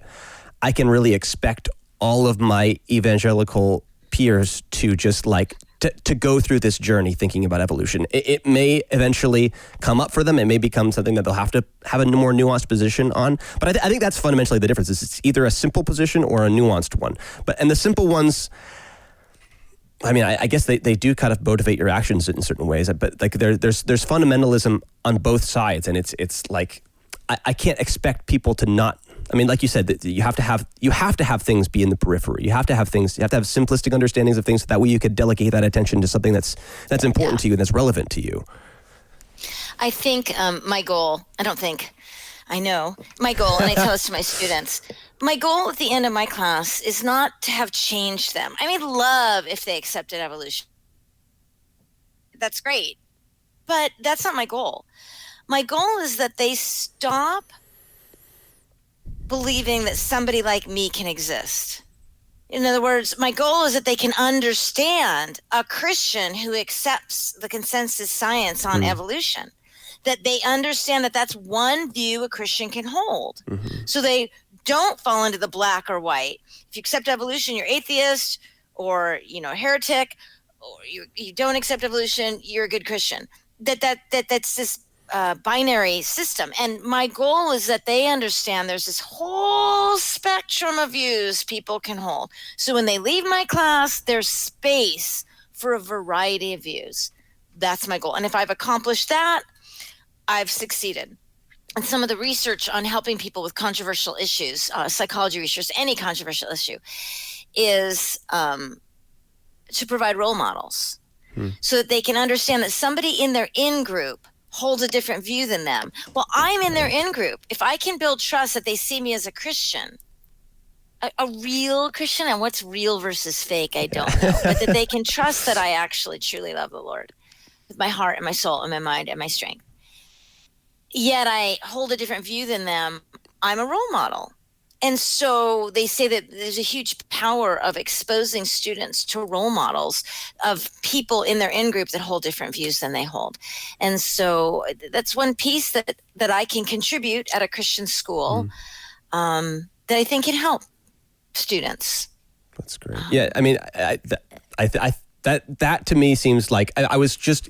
I can really expect all of my evangelical peers to just to go through this journey thinking about evolution. It may eventually come up for them. It may become something that they'll have to have a more nuanced position on. But I think that's fundamentally the difference. Is it's either a simple position or a nuanced one. And the simple ones, I guess they do kind of motivate your actions in certain ways. But there's fundamentalism on both sides, and it's I can't expect people to not. Like you said, that you have to have things be in the periphery. You have to have simplistic understandings of things, so that way you could delegate that attention to something that's important to you and that's relevant to you. I think my goal, I know my goal, and I tell this to my students, my goal at the end of my class is not to have changed them. Love if they accepted evolution. That's great. But that's not my goal. My goal is that they stop believing that somebody like me can exist. In other words, my goal is that they can understand a Christian who accepts the consensus science on evolution, that they understand that that's one view a Christian can hold. So they don't fall into the black or white. If you accept evolution, you're atheist, or heretic, or you don't accept evolution, you're a good Christian. That's this binary system. And my goal is that they understand there's this whole spectrum of views people can hold. So when they leave my class, there's space for a variety of views. That's my goal. And if I've accomplished that, I've succeeded. And some of the research on helping people with controversial issues, psychology research, any controversial issue, is to provide role models so that they can understand that somebody in their in-group holds a different view than them. Well, I'm in their in-group. If I can build trust that they see me as a Christian, a real Christian, and what's real versus fake, I don't know, but that they can trust that I actually truly love the Lord with my heart and my soul and my mind and my strength. Yet I hold a different view than them. I'm a role model. And so they say that there's a huge power of exposing students to role models of people in their in-group that hold different views than they hold. And so that's one piece that I can contribute at a Christian school that I think can help students. That's great. Yeah, I mean, that to me seems like I was just,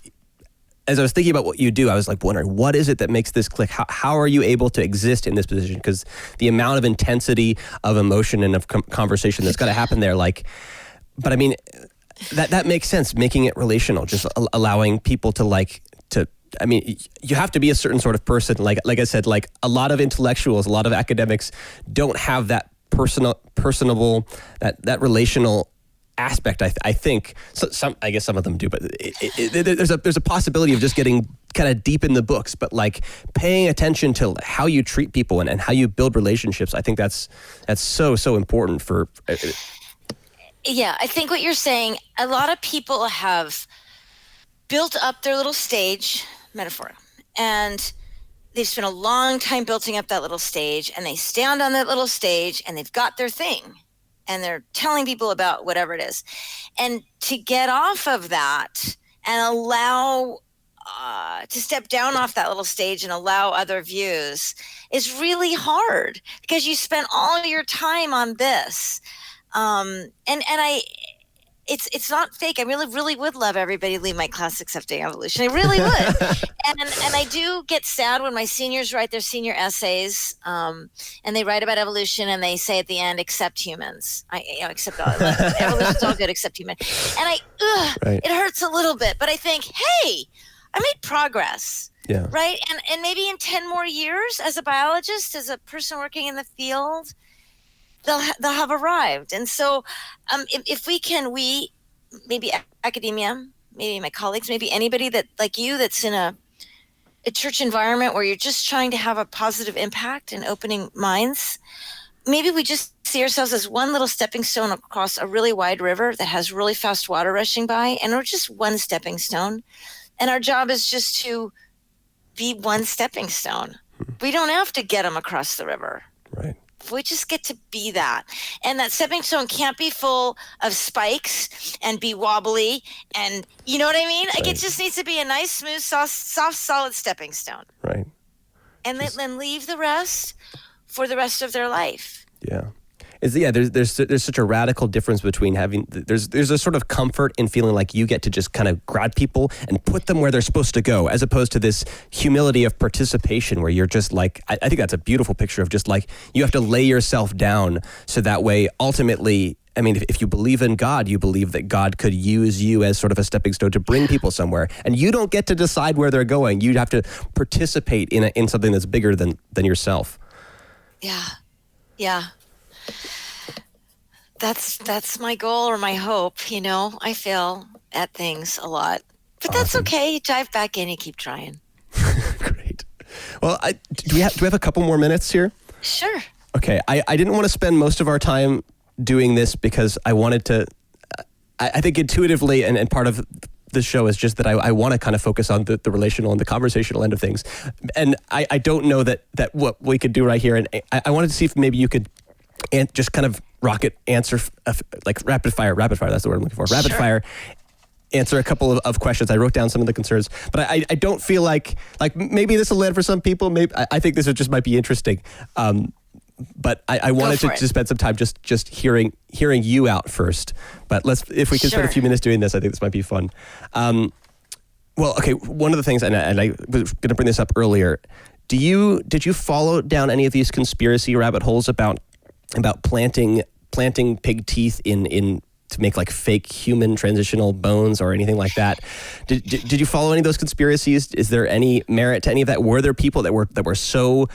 as I was thinking about what you do, I was like wondering, what is it that makes this click? How are you able to exist in this position? Because the amount of intensity of emotion and of conversation that's got to happen there, but I mean, that makes sense, making it relational, just allowing people to I mean, you have to be a certain sort of person. Like I said, like a lot of intellectuals, a lot of academics don't have that personable, that relational aspect. I think I guess some of them do, but there's a possibility of just getting kind of deep in the books, but like paying attention to how you treat people and how you build relationships. I think that's so important for. Yeah, I think what you're saying, a lot of people have built up their little stage, metaphor, and they've spent a long time building up that little stage, and they stand on that little stage and they've got their thing. And they're telling people about whatever it is. And to get off of that and allow, to step down off that little stage and allow other views is really hard because you spent all your time on this. It's not fake. I really would love everybody to leave my class accepting evolution. I really would. and I do get sad when my seniors write their senior essays, and they write about evolution and they say at the end, accept humans. Accept all evolution's all good, except human. And it hurts a little bit, but I think, hey, I made progress. Yeah. Right. And maybe in 10 more years as a biologist, as a person working in the field, they'll have arrived. And so if we maybe academia, maybe my colleagues, maybe anybody that like you that's in a church environment where you're just trying to have a positive impact and opening minds, maybe we just see ourselves as one little stepping stone across a really wide river that has really fast water rushing by, and we're just one stepping stone. And our job is just to be one stepping stone. We don't have to get them across the river. Right. We just get to be that. And that stepping stone can't be full of spikes and be wobbly. And you know what I mean? Like, it just needs to be a nice, smooth, soft, solid stepping stone. Right. And then leave the rest for the rest of their life. Yeah. There's such a radical difference between there's a sort of comfort in feeling like you get to just kind of grab people and put them where they're supposed to go, as opposed to this humility of participation where you're just like, I think that's a beautiful picture of just like, you have to lay yourself down so that way ultimately, I mean, if you believe in God, you believe that God could use you as sort of a stepping stone to bring people somewhere, and you don't get to decide where they're going. You have to participate in something that's bigger than yourself. Yeah. That's my goal or my hope. I fail at things a lot, but that's okay. You dive back in, you keep trying. Great. Well, do we have a couple more minutes here? Sure. Okay. I didn't want to spend most of our time doing this because I wanted to, I think intuitively, and part of the show is just that I want to kind of focus on the relational and the conversational end of things. And I don't know that what we could do right here. And I wanted to see if maybe you could just kind of rocket answer, like rapid fire. That's the word I'm looking for. Rapid fire. answer a couple of questions. I wrote down some of the concerns, but I don't feel like maybe this will land for some people. Maybe I think this just might be interesting. But I wanted to spend some time just hearing you out first. But if we can spend a few minutes doing this, I think this might be fun. Well, okay. One of the things, and I was going to bring this up earlier. Did you follow down any of these conspiracy rabbit holes about planting pig teeth in to make like fake human transitional bones or anything like that? Did you follow any of those conspiracies? Is there any merit to any of that? Were there people that were so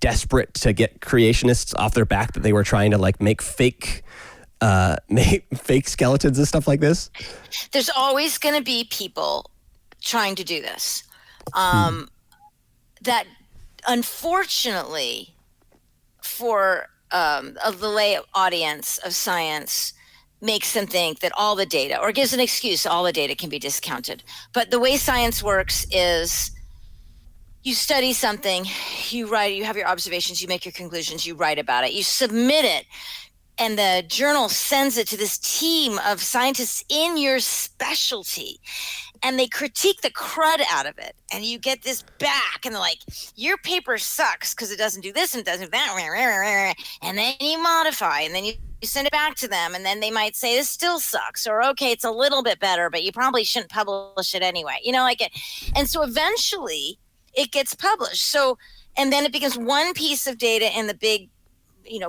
desperate to get creationists off their back that they were trying to like make fake skeletons and stuff like this? There's always going to be people trying to do this. That unfortunately for the lay audience of science makes them think that all the data, or gives an excuse, all the data can be discounted. But the way science works is you study something, you have your observations, you make your conclusions, you write about it, you submit it, and the journal sends it to this team of scientists in your specialty, and they critique the crud out of it, and you get this back, and they're like, your paper sucks because it doesn't do this and doesn't do that, and then you modify, and then you send it back to them, and then they might say this still sucks, or okay, it's a little bit better, but you probably shouldn't publish it anyway, and so eventually it gets published. So, and then it becomes one piece of data in the big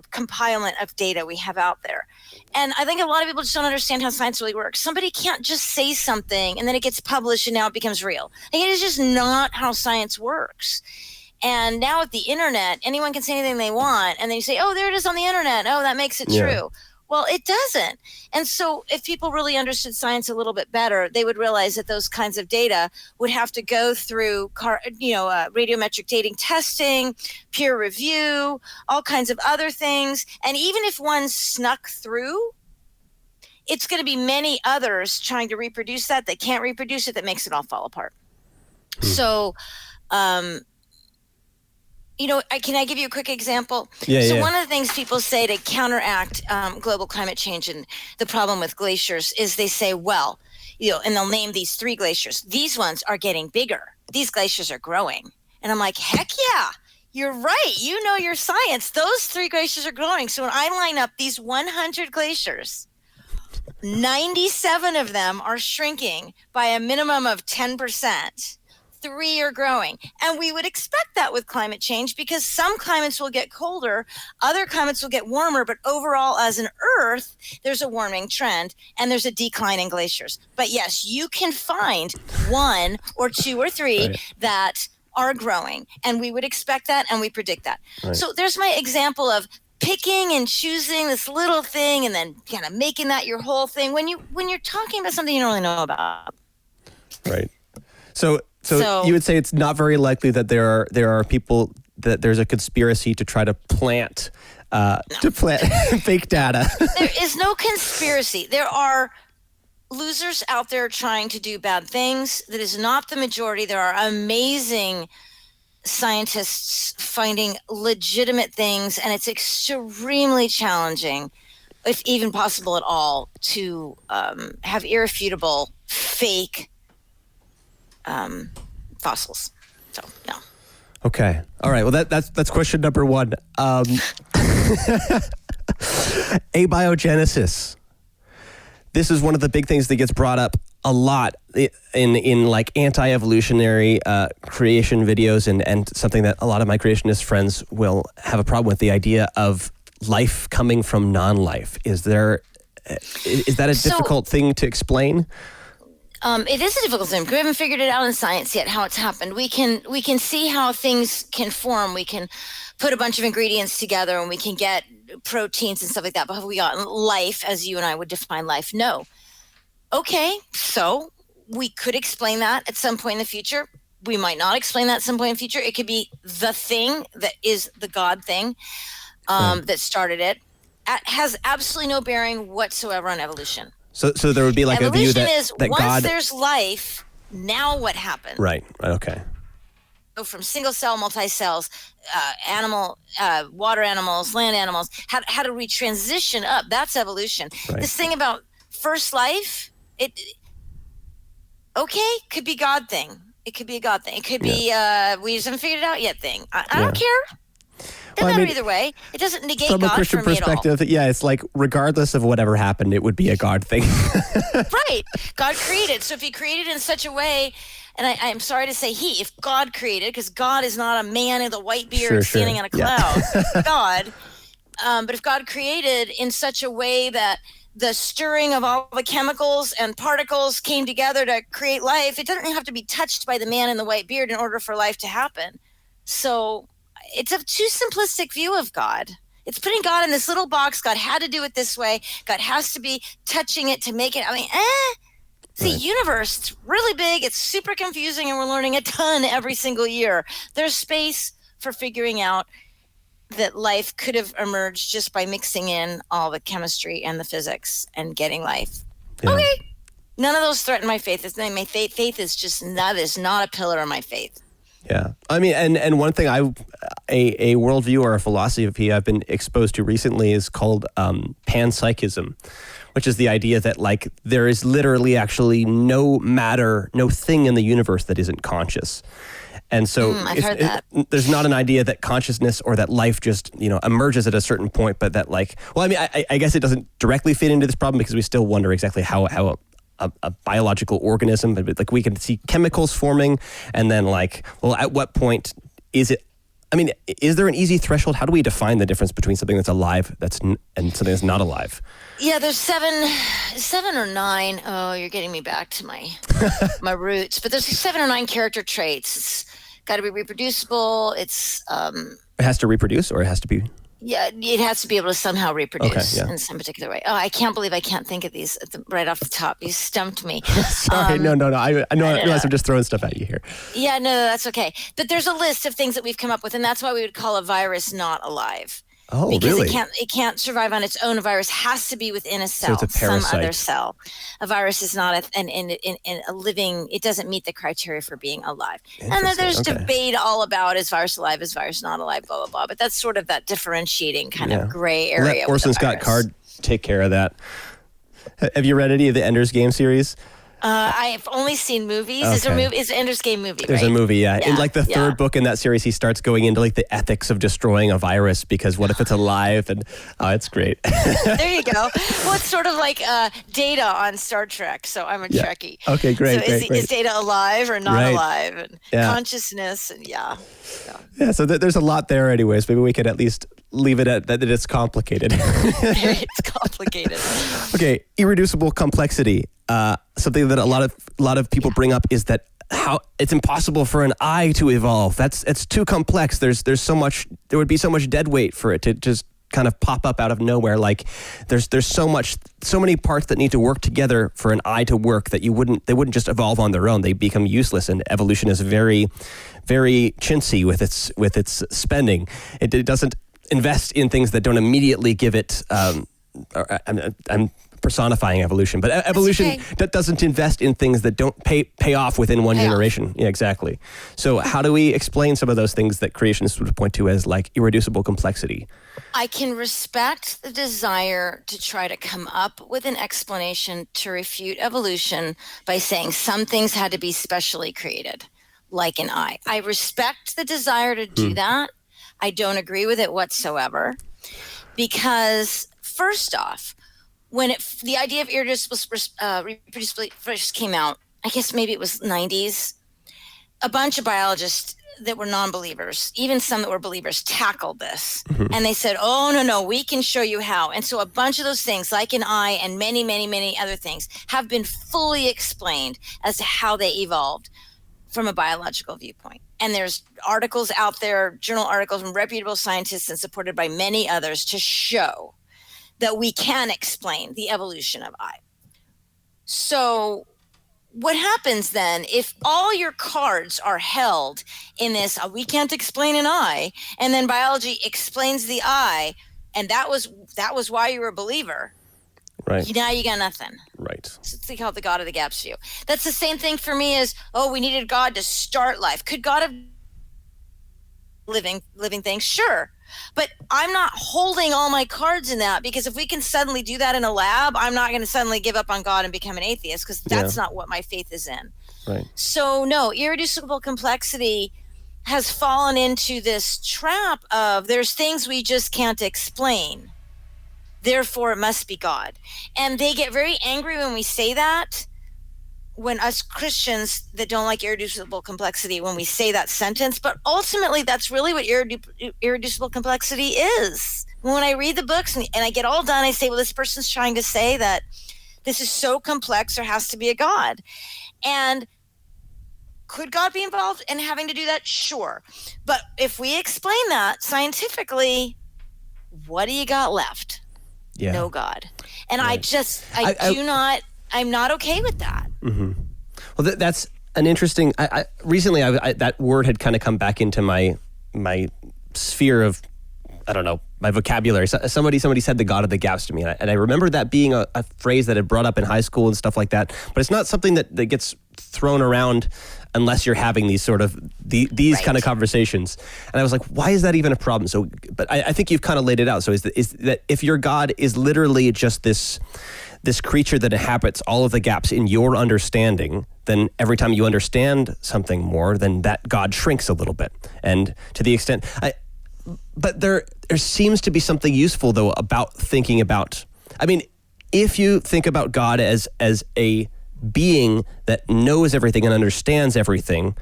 compilement of data we have out there. And I think a lot of people just don't understand how science really works. Somebody can't just say something and then it gets published and now it becomes real. Like, it is just not how science works. And now with the internet, anyone can say anything they want, and then you say, oh, there it is on the internet. Oh, that makes it true. Well, it doesn't. And so if people really understood science a little bit better, they would realize that those kinds of data would have to go through, radiometric dating testing, peer review, all kinds of other things. And even if one snuck through, it's going to be many others trying to reproduce that can't reproduce it, that makes it all fall apart. So, can I give you a quick example? One of the things people say to counteract global climate change and the problem with glaciers is they say, well, and they'll name these 3 glaciers. These ones are getting bigger. These glaciers are growing. And I'm like, heck yeah, you're right. You know your science. Those 3 glaciers are growing. So when I line up these 100 glaciers, 97 of them are shrinking by a minimum of 10%. 3 are growing. And we would expect that with climate change, because some climates will get colder, other climates will get warmer, but overall as an Earth, there's a warming trend and there's a decline in glaciers. But yes, you can find 1 or 2 or 3 that are growing, and we would expect that and we predict that. So there's my example of picking and choosing this little thing and then kind of making that your whole thing when you're talking about something you don't really know about. Right. So you would say it's not very likely that there are people, that there's a conspiracy to try to plant fake data. There is no conspiracy. There are losers out there trying to do bad things. That is not the majority. There are amazing scientists finding legitimate things, and it's extremely challenging, if even possible at all, to have irrefutable fake fossils. So, no. Okay. All right. Well, that's question number 1. Abiogenesis. This is one of the big things that gets brought up a lot in like anti-evolutionary creation videos, and something that a lot of my creationist friends will have a problem with, the idea of life coming from non-life. Is that a difficult thing to explain? It is a difficult thing. We haven't figured it out in science yet how it's happened. We can see how things can form. We can put a bunch of ingredients together and we can get proteins and stuff like that. But have we got life as you and I would define life? No. Okay, so we could explain that at some point in the future. We might not explain that at some point in the future. It could be the thing that is the God thing that started it. It has absolutely no bearing whatsoever on evolution. So there would be like evolution a view is that once God... there's life, now what happens? Right. Okay. So from single cell, multi-cells, water animals, land animals, how do we transition up? That's evolution. Right. This thing about first life, Okay, could be God thing. It could be a God thing. It could be we just haven't figured it out yet thing. I don't care. Doesn't matter either way. It doesn't negate from God a Christian for me perspective. at all. Yeah, it's like regardless of whatever happened, it would be a God thing. Right. God created. So if he created in such a way, and I'm sorry to say if God created, because God is not a man with a white beard standing on a cloud, God. But if God created in such a way that the stirring of all the chemicals and particles came together to create life, it doesn't have to be touched by the man in the white beard in order for life to happen. So it's a too simplistic view of God. It's putting God in this little box. God had to do it this way. God has to be touching it to make it. See, universe, it's really big. It's super confusing, and we're learning a ton every single year. There's space for figuring out that life could have emerged just by mixing in all the chemistry and the physics and getting life. Yeah. Okay. None of those threaten my faith. My faith is just not a pillar of my faith. Yeah. I mean, and one thing a worldview or a philosophy I've been exposed to recently is called panpsychism, which is the idea that like there is literally actually no matter, no thing in the universe that isn't conscious. And so I've heard that. There's not an idea that consciousness or that life just, emerges at a certain point, but that like, well, I mean, I guess it doesn't directly fit into this problem because we still wonder exactly how a biological organism, but like we can see chemicals forming, and then like, well, at what point is it? I mean, is there an easy threshold? How do we define the difference between something that's alive and something that's not alive? Yeah, there's seven or nine. Oh, you're getting me back to my my roots. But there's 7 or 9 character traits. It's got to be reproducible. It has to reproduce, or it has to be. Yeah, it has to be able to somehow reproduce in some particular way. Oh, I can't believe I can't think of these right off the top. You stumped me. Sorry, no. I realize I'm just throwing stuff at you here. Yeah, no, that's okay. But there's a list of things that we've come up with, and that's why we would call a virus not alive. Oh, because really? It can't survive on its own. A virus has to be within a cell, so it's a parasite. Some other cell. A virus is not a living. It doesn't meet the criteria for being alive. And then there's debate all about is virus alive, is virus not alive, blah blah blah. But that's sort of that differentiating kind of gray area. Let Orson Scott Card take care of that. Have you read any of the Ender's Game series? I've only seen movies. Okay. Is Ender's Game movie? There's a movie, yeah. In like the third book in that series, he starts going into like the ethics of destroying a virus because what if it's alive? And it's great. There you go. Well, it's sort of like Data on Star Trek. So I'm a Trekkie. Okay, great. So is Data alive or not alive? And consciousness and Yeah, so there's a lot there anyways. Maybe we could at least leave it at that it's complicated. It's complicated. Okay, irreducible complexity. Something that a lot of people bring up is that how it's impossible for an eye to evolve. It's too complex. There would be so much dead weight for it to just kind of pop up out of nowhere. Like there's so many parts that need to work together for an eye to work that they wouldn't just evolve on their own. They become useless, and evolution is very, very chintzy with its spending. It doesn't invest in things that don't immediately give it. I'm personifying evolution, but evolution that doesn't invest in things that don't pay off within one generation. Yeah, exactly. So how do we explain some of those things that creationists would point to as like irreducible complexity? I can respect the desire to try to come up with an explanation to refute evolution by saying some things had to be specially created, like an eye. I respect the desire to do that. I don't agree with it whatsoever, because first off, when the idea of reproducibility first came out, I guess maybe it was 90s, a bunch of biologists that were non-believers, even some that were believers, tackled this. Mm-hmm. And they said, oh, no, we can show you how. And so a bunch of those things, like an eye and many, many, many other things, have been fully explained as to how they evolved from a biological viewpoint. And there's articles out there, journal articles from reputable scientists and supported by many others to show that we can explain the evolution of eye. So what happens then if all your cards are held in this, we can't explain an eye, and then biology explains the eye, and that was why you were a believer. Right. Now you got nothing. Right. So it's called the God of the Gaps view. That's the same thing for me as, we needed God to start life. Could God have living things? Sure. But I'm not holding all my cards in that, because if we can suddenly do that in a lab, I'm not going to suddenly give up on God and become an atheist, because that's not what my faith is in. Right. So no, irreducible complexity has fallen into this trap of there's things we just can't explain, therefore it must be God. And they get very angry when we say that, when us Christians that don't like irreducible complexity, when we say that sentence. But ultimately, that's really what irreducible complexity is. When I read the books and I get all done, I say, well, this person's trying to say that this is so complex, there has to be a God. And could God be involved in having to do that? Sure. But if we explain that scientifically, what do you got left? Yeah. No God. And Right. I'm not okay with that. Mm-hmm. Well, that's an interesting. Recently, that word had kind of come back into my sphere of, I don't know, my vocabulary. Somebody said the God of the gaps to me, and I remember that being a phrase that had brought up in high school and stuff like that. But it's not something that gets thrown around unless you're having these sort of these Right. kind of conversations. And I was like, why is that even a problem? So, but I think you've kind of laid it out. So is that if your God is literally just this creature that inhabits all of the gaps in your understanding, then every time you understand something more, then that God shrinks a little bit. And to the extent, but there seems to be something useful though about thinking about, I mean, if you think about God as a being that knows everything and understands everything,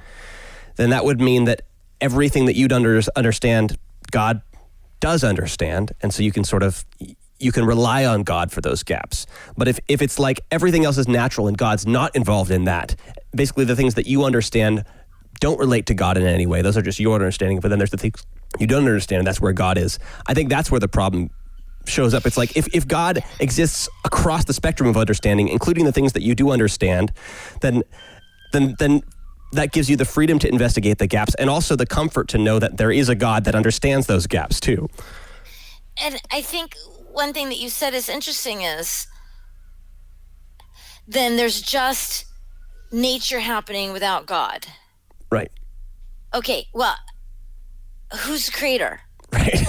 then that would mean that everything that you'd understand, God does understand. And so you can rely on God for those gaps. But if it's like everything else is natural and God's not involved in that, basically the things that you understand don't relate to God in any way. Those are just your understanding. But then there's the things you don't understand, and that's where God is. I think that's where the problem shows up. It's like if God exists across the spectrum of understanding, including the things that you do understand, then that gives you the freedom to investigate the gaps and also the comfort to know that there is a God that understands those gaps too. And I think one thing that you said is interesting is then there's just nature happening without God. Right. Okay, well, who's the creator? Right.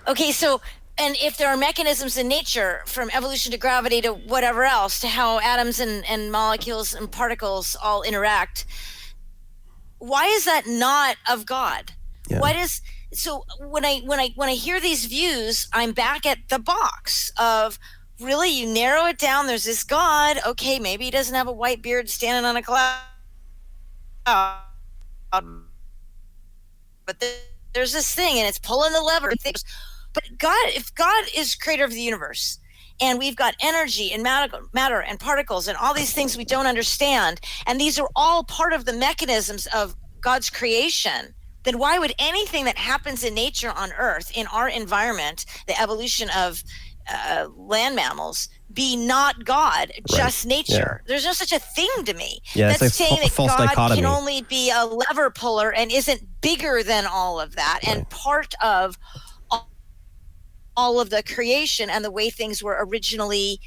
Okay, so, and if there are mechanisms in nature, from evolution to gravity to whatever else, to how atoms and molecules and particles all interact, why is that not of God? Yeah. So when I hear these views, I'm back at the box of, really, you narrow it down, there's this God, okay, maybe he doesn't have a white beard standing on a cloud, but there's this thing and it's pulling the lever. But if God is creator of the universe, and we've got energy and matter and particles and all these things we don't understand, and these are all part of the mechanisms of God's creation, then why would anything that happens in nature on Earth, in our environment, the evolution of land mammals, be not God, just nature? Yeah. There's no such a thing to me. Yeah, that's saying that false God dichotomy. can only be a lever puller and isn't bigger than all of that, right, and part of all of the creation and the way things were originally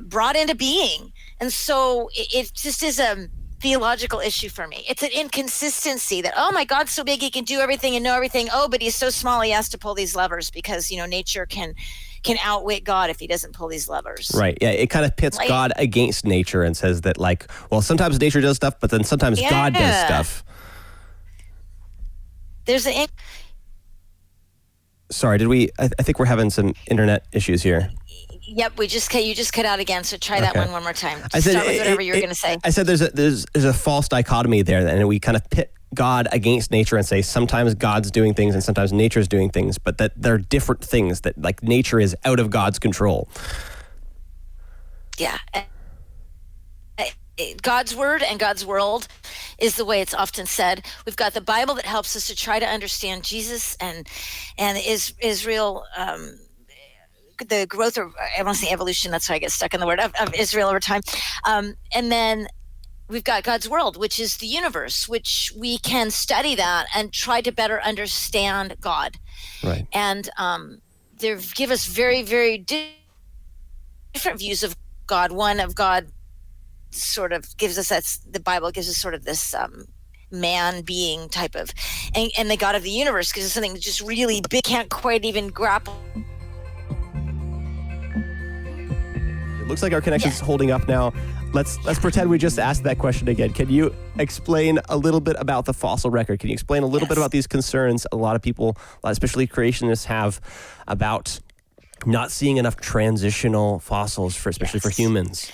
brought into being. And so it just is a theological issue for me. It's an inconsistency that, oh my God's so big he can do everything and know everything. Oh, but he's so small he has to pull these levers because, nature can outwit God if he doesn't pull these levers. Right. Yeah. It kind of pits God against nature and says that, like, well, sometimes nature does stuff, but then sometimes God does stuff. There's Sorry, I think we're having some internet issues here. Yep, you just cut out again, so try that one more time. I said, start with whatever you were going to say. I said there's a false dichotomy there, and we kind of pit God against nature and say sometimes God's doing things and sometimes nature's doing things, but that they're different things, that like nature is out of God's control. Yeah. God's word and God's world is the way it's often said. We've got the Bible that helps us to try to understand Jesus and Israel, the growth, or I want to say evolution, that's why I get stuck in the word, of Israel over time. And then we've got God's world, which is the universe, which we can study that and try to better understand God. Right. And they give us very, very different views of God. One of God sort of gives us, the Bible gives us sort of this man being type of, and the God of the universe gives us something just really big, can't quite even grapple looks like our connection's holding up now. Let's pretend we just asked that question again. Can you explain a little bit about the fossil record? Can you explain a little bit about these concerns a lot of people, especially creationists, have about not seeing enough transitional fossils, especially for humans?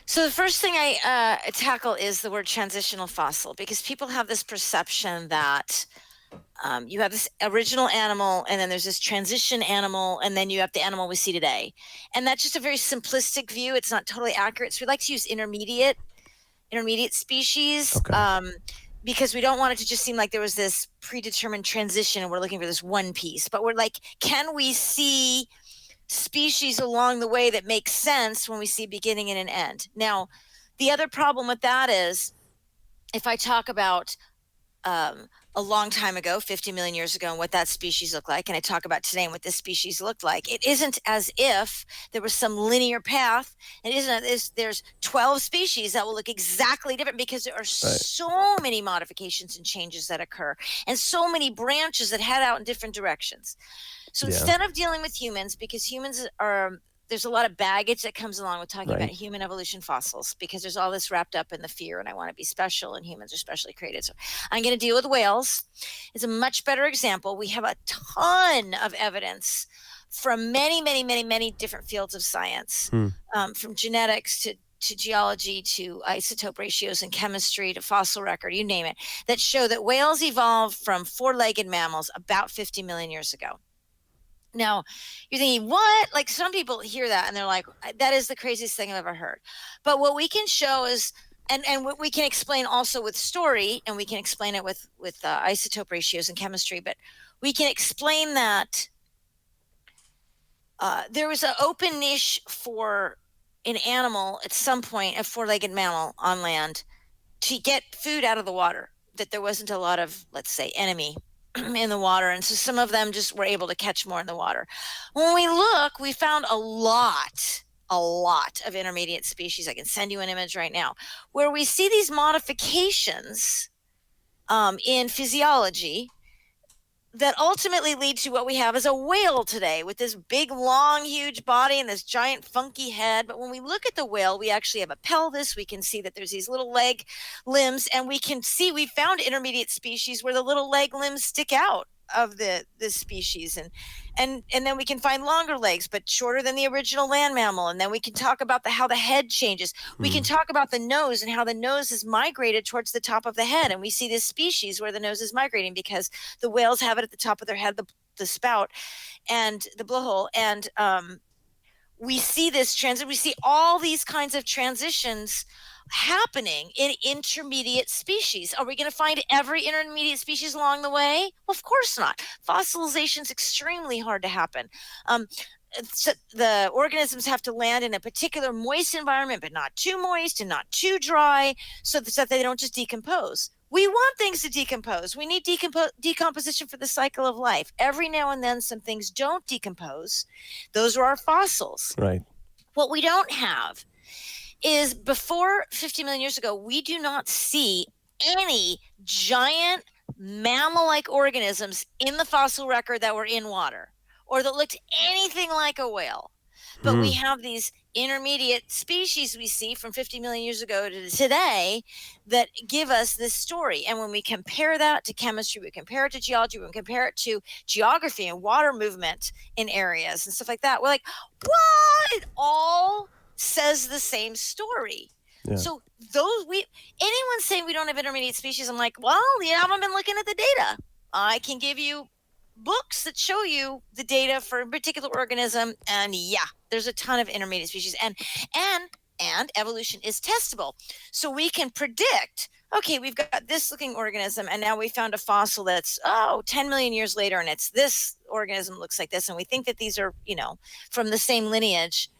So the first thing I tackle is the word transitional fossil, because people have this perception that you have this original animal, and then there's this transition animal, and then you have the animal we see today. And that's just a very simplistic view. It's not totally accurate. So we like to use intermediate species, because we don't want it to just seem like there was this predetermined transition and we're looking for this one piece. But we're like, can we see species along the way that makes sense when we see beginning and an end? Now, the other problem with that is, if I talk about a long time ago, 50 million years ago, and what that species looked like, and I talk about today and what this species looked like, it isn't as if there was some linear path. It isn't as there's 12 species that will look exactly different, because there are so many modifications and changes that occur, and so many branches that head out in different directions. So instead of dealing with humans, because humans are, there's a lot of baggage that comes along with talking about human evolution fossils, because there's all this wrapped up in the fear, and I want to be special, and humans are specially created. So I'm going to deal with whales. It's a much better example. We have a ton of evidence from many different fields of science, from genetics to geology to isotope ratios and chemistry to fossil record, you name it, that show that whales evolved from four-legged mammals about 50 million years ago. Now, you're thinking, what? Like, some people hear that and they're like, that is the craziest thing I've ever heard. But what we can show is, and what we can explain also with story, and we can explain it with isotope ratios and chemistry, but we can explain that there was an open niche for an animal at some point, a four-legged mammal on land, to get food out of the water, that there wasn't a lot of, let's say, enemy in the water, and so some of them just were able to catch more in the water. When we look, we found a lot of intermediate species. I can send you an image right now where we see these modifications in physiology that ultimately lead to what we have as a whale today, with this big, long, huge body and this giant, funky head. But when we look at the whale, we actually have a pelvis. We can see that there's these little leg limbs, and we can see we found intermediate species where the little leg limbs stick out of the species, and then we can find longer legs but shorter than the original land mammal, and then we can talk about how the head changes. We can talk about the nose and how the nose is migrated towards the top of the head, and we see this species where the nose is migrating because the whales have it at the top of their head, the spout and the blowhole, and we see this transit. We see all these kinds of transitions happening in intermediate species. Are we going to find every intermediate species along the way? Well, of course not. Fossilization is extremely hard to happen. So the organisms have to land in a particular moist environment, but not too moist and not too dry, so that they don't just decompose. We want things to decompose. We need decomposition for the cycle of life. Every now and then, some things don't decompose. Those are our fossils. Right. What we don't have is, before 50 million years ago, we do not see any giant mammal-like organisms in the fossil record that were in water or that looked anything like a whale. But we have these intermediate species we see from 50 million years ago to today that give us this story. And when we compare that to chemistry, we compare it to geology, we compare it to geography and water movement in areas and stuff like that, we're like, what? It all says the same story. Yeah. So anyone saying we don't have intermediate species, I'm like, well, you haven't been looking at the data. I can give you books that show you the data for a particular organism, and there's a ton of intermediate species, and evolution is testable. So we can predict, okay, we've got this looking organism, and now we found a fossil that's 10 million years later, and it's this organism looks like this, and we think that these are, from the same lineage.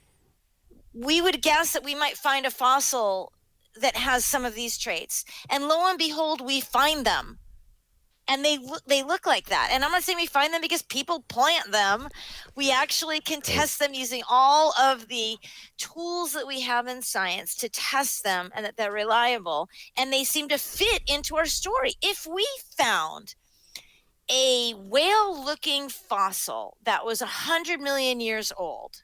We would guess that we might find a fossil that has some of these traits, and lo and behold, we find them, and they look like that. And I'm not saying we find them because people plant them. We actually can test them using all of the tools that we have in science to test them, and that they're reliable, and they seem to fit into our story. If we found a whale-looking fossil that was 100 million years old,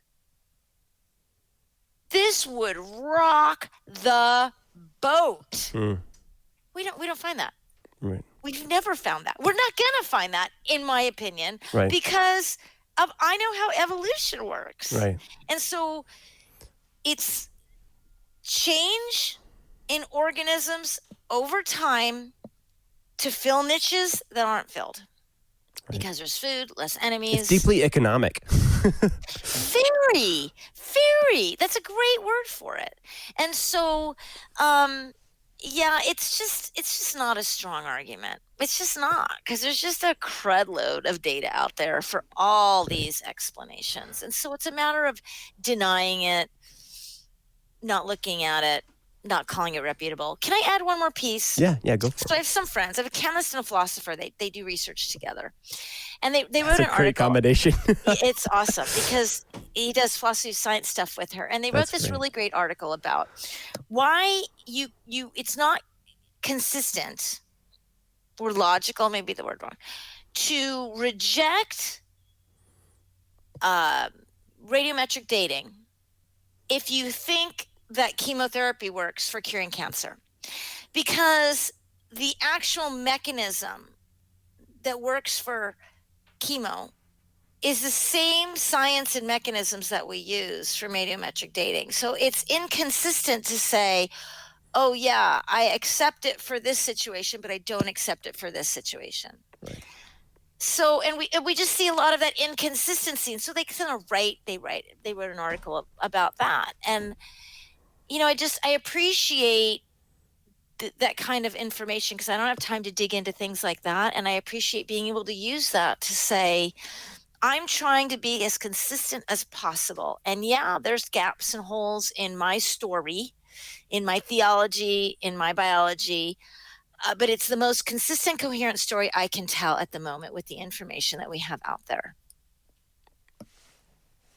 this would rock the boat. We don't find that. Right. We've never found that. We're not going to find that, in my opinion, Right. because I know how evolution works. Right. And so it's change in organisms over time to fill niches that aren't filled. Right. Because there's food, less enemies. It's deeply economic. Very, very. That's a great word for it. And so, yeah, it's just not a strong argument. It's just not, because there's just a crud load of data out there for all these explanations. And so it's a matter of denying it, not looking at it, not calling it reputable. Can I add one more piece? Yeah, go for it. So I have some friends. I have a chemist and a philosopher. They do research together. And they wrote an article. That's a great combination. It's awesome because he does philosophy science stuff with her. And they wrote this really great article about why you it's not consistent or logical, maybe the word wrong, to reject radiometric dating if you think that chemotherapy works for curing cancer, because the actual mechanism that works for chemo is the same science and mechanisms that we use for radiometric dating. So it's inconsistent to say, oh yeah, I accept it for this situation, but I don't accept it for this situation. Right. So, and we just see a lot of that inconsistency. And so they kind of they wrote an article about that. And you know, I appreciate that kind of information because I don't have time to dig into things like that. And I appreciate being able to use that to say, I'm trying to be as consistent as possible. And yeah, there's gaps and holes in my story, in my theology, in my biology, but it's the most consistent, coherent story I can tell at the moment with the information that we have out there.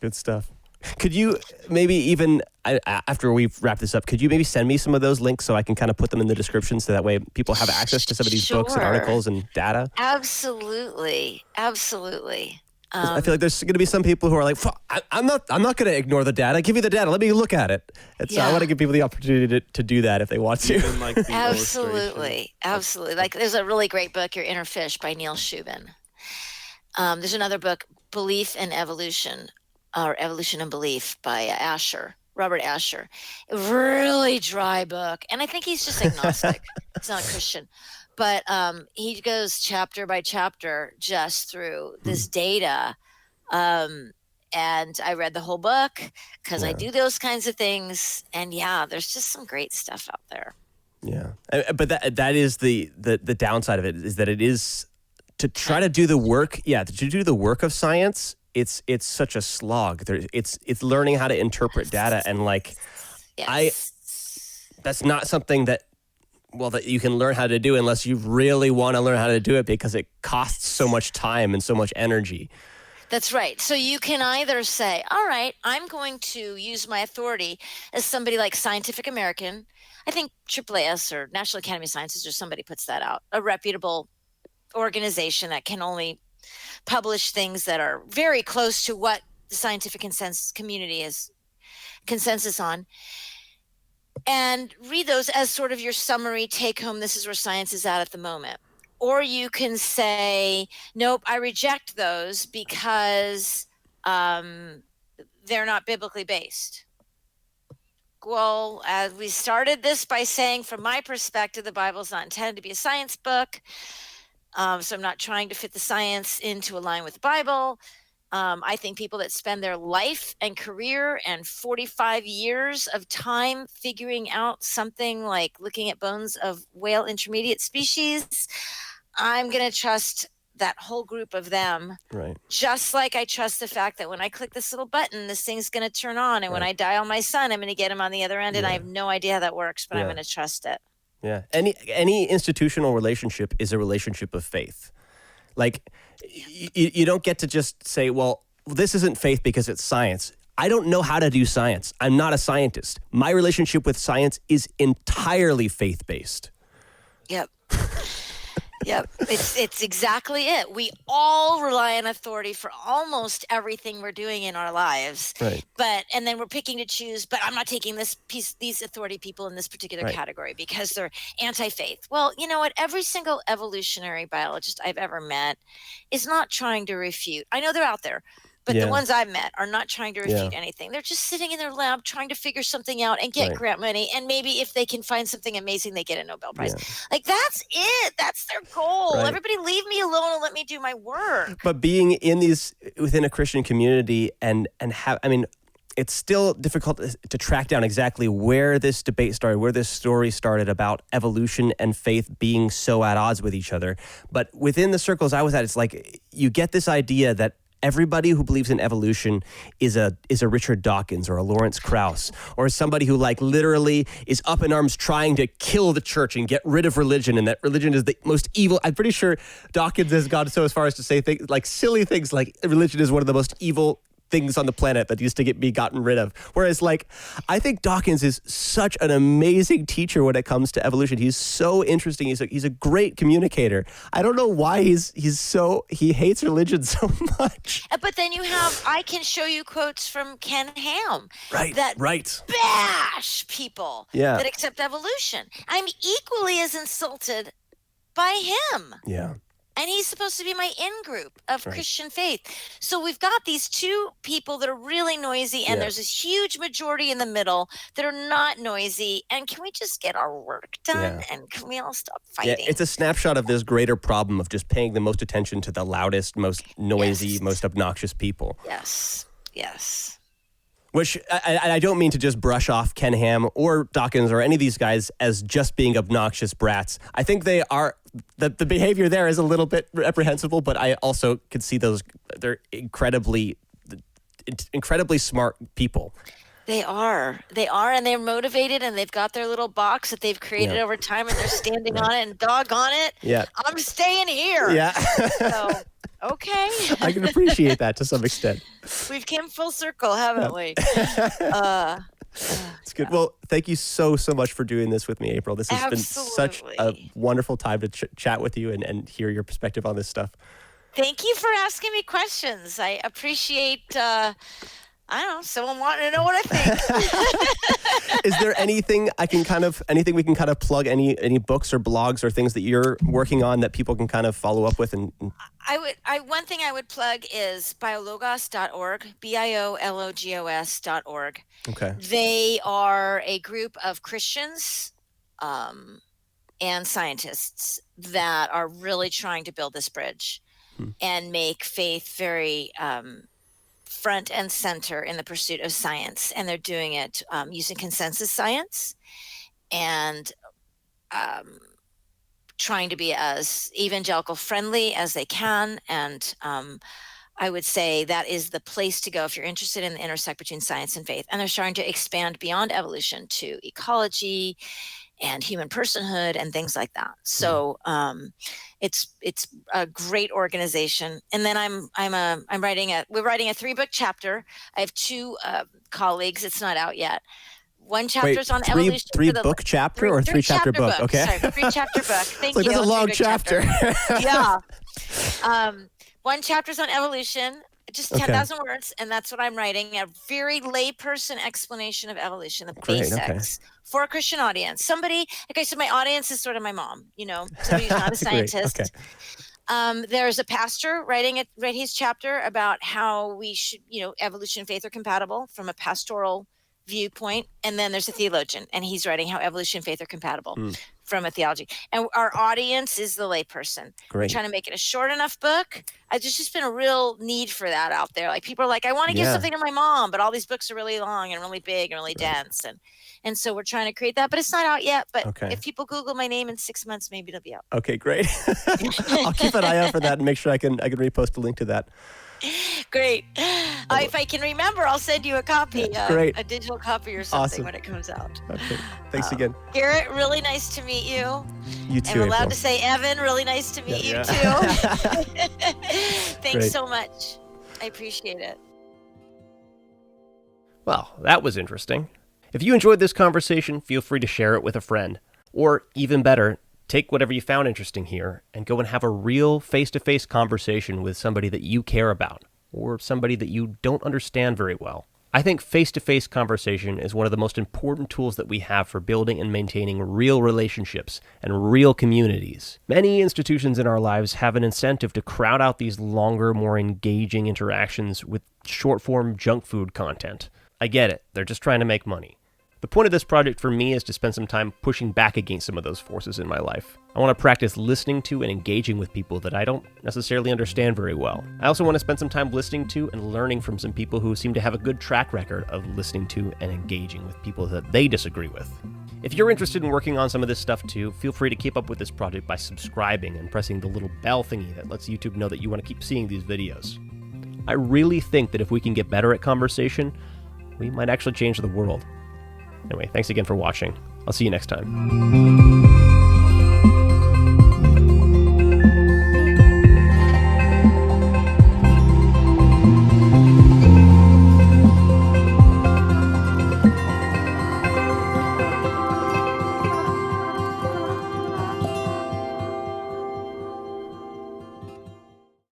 Good stuff. Could you maybe even, after we wrap this up, could you maybe send me some of those links so I can kind of put them in the description so that way people have access to some of these books and articles and data? Absolutely. I feel like there's going to be some people who are like, I'm not going to ignore the data. Give me the data. Let me look at it. I want to give people the opportunity to do that if they want to. Even like the Absolutely. Like there's a really great book, Your Inner Fish by Neil Shubin. There's another book, Belief and Evolution, or Evolution and Belief by Robert Asher. A really dry book. And I think he's just agnostic. He's not a Christian. But he goes chapter by chapter just through this data. And I read the whole book because I do those kinds of things. And yeah, there's just some great stuff out there. Yeah. But that is the downside of it, is that it is to try to do the work. Yeah, to do the work of science. It's such a slog. It's learning how to interpret data, and that's not something that you can learn how to do unless you really want to learn how to do it, because it costs so much time and so much energy. That's right. So you can either say, all right, I'm going to use my authority as somebody like Scientific American. I think AAAS or National Academy of Sciences or somebody puts that out, a reputable organization that can only publish things that are very close to what the scientific community is consensus on, and read those as sort of your summary take home. This is where science is at the moment. Or you can say, nope, I reject those because they're not biblically based. Well, as we started this by saying, from my perspective, the Bible's not intended to be a science book. So I'm not trying to fit the science into a line with the Bible. I think people that spend their life and career and 45 years of time figuring out something like looking at bones of whale intermediate species, I'm going to trust that whole group of them. Right. Just like I trust the fact that when I click this little button, this thing's going to turn on. And when I dial my son, I'm going to get him on the other end. And I have no idea how that works, but I'm going to trust it. Yeah. Any institutional relationship is a relationship of faith. Like, you don't get to just say, well, this isn't faith because it's science. I don't know how to do science. I'm not a scientist. My relationship with science is entirely faith-based. Yep. Yep, it's exactly it. We all rely on authority for almost everything we're doing in our lives. Right. And then we're picking to choose, but I'm not taking these authority people in this particular Right. category because they're anti-faith. Well, you know what? Every single evolutionary biologist I've ever met is not trying to refute. I know they're out there, but the Yeah. ones I've met are not trying to refute Yeah. anything. They're just sitting in their lab trying to figure something out and get Right. grant money. And maybe if they can find something amazing, they get a Nobel Prize. Yeah. Like, that's it. That's their goal. Right. Everybody leave me alone and let me do my work. But being within a Christian community and have, I mean, it's still difficult to track down exactly where this debate started, where this story started about evolution and faith being so at odds with each other. But within the circles I was at, it's like you get this idea that everybody who believes in evolution is a Richard Dawkins or a Lawrence Krauss or somebody who like literally is up in arms trying to kill the church and get rid of religion, and that religion is the most evil. I'm pretty sure Dawkins has gone so as far as to say things like silly things like religion is one of the most evil things on the planet that needs to be gotten rid of. Whereas, like, I think Dawkins is such an amazing teacher when it comes to evolution. He's so interesting. He's a great communicator. I don't know why he hates religion so much. But then I can show you quotes from Ken Ham. Right. Bash people that accept evolution. I'm equally as insulted by him. Yeah. And he's supposed to be my in-group of Christian faith. So we've got these two people that are really noisy, and there's this huge majority in the middle that are not noisy. And can we just get our work done? And can we all stop fighting? Yeah, it's a snapshot of this greater problem of just paying the most attention to the loudest, most noisy, most obnoxious people. Yes. Which I don't mean to just brush off Ken Ham or Dawkins or any of these guys as just being obnoxious brats. I think they are, the behavior there is a little bit reprehensible, but I also could see they're incredibly smart people. They are, and they're motivated, and they've got their little box that they've created over time, and they're standing on it, and doggone it, I'm staying here. Yeah. So, okay. I can appreciate that to some extent. We've come full circle, haven't we? It's good. Well, thank you so much for doing this with me, April. This has been such a wonderful time to chat with you and hear your perspective on this stuff. Thank you for asking me questions. I appreciate someone wanting to know what I think. Is there anything we can kind of plug, any books or blogs or things that you're working on that people can kind of follow up with? And one thing I would plug is biologos.org, biologos.org. Okay. They are a group of Christians and scientists that are really trying to build this bridge and make faith very front and center in the pursuit of science. And they're doing it using consensus science and trying to be as evangelical friendly as they can. And I would say that is the place to go if you're interested in the intersect between science and faith. And they're starting to expand beyond evolution to ecology and human personhood and things like that. So it's a great organization. And then we're writing a 3-book chapter. I have 2 colleagues. It's not out yet. One chapter is on evolution. 3-book chapter or 3-chapter book? Okay. Sorry, 3-chapter book. Thank you. That's a long chapter. Yeah. One chapter is on evolution, just 10,000 words, and that's what I'm writing, a very layperson explanation of evolution, the basics, for a Christian audience. Somebody, like I said, my audience is sort of my mom, somebody who's not a scientist. Okay. There's a pastor writing his chapter about how we should, evolution and faith are compatible from a pastoral viewpoint. And then there's a theologian, and he's writing how evolution and faith are compatible from a theology. And our audience is the layperson. We're trying to make it a short enough book. There's just been a real need for that out there. Like, people are like, I want to give something to my mom, but all these books are really long and really big and really dense. And so we're trying to create that, but it's not out yet. But if people Google my name in 6 months, maybe it'll be out. Okay, great. I'll keep an eye out for that and make sure I can repost a link to that. Great. If I can remember, I'll send you a copy, Great. A digital copy or something when it comes out. Okay. Thanks again. Garrett, really nice to meet you. You too. I'm allowed to say Evan, really nice to meet you too. Thanks so much. I appreciate it. Well, that was interesting. If you enjoyed this conversation, feel free to share it with a friend. Or even better, Take whatever you found interesting here and go and have a real face-to-face conversation with somebody that you care about or somebody that you don't understand very well. I think face-to-face conversation is one of the most important tools that we have for building and maintaining real relationships and real communities. Many institutions in our lives have an incentive to crowd out these longer, more engaging interactions with short-form junk food content. I get it. They're just trying to make money. The point of this project for me is to spend some time pushing back against some of those forces in my life. I want to practice listening to and engaging with people that I don't necessarily understand very well. I also want to spend some time listening to and learning from some people who seem to have a good track record of listening to and engaging with people that they disagree with. If you're interested in working on some of this stuff too, feel free to keep up with this project by subscribing and pressing the little bell thingy that lets YouTube know that you want to keep seeing these videos. I really think that if we can get better at conversation, we might actually change the world. Anyway, thanks again for watching. I'll see you next time.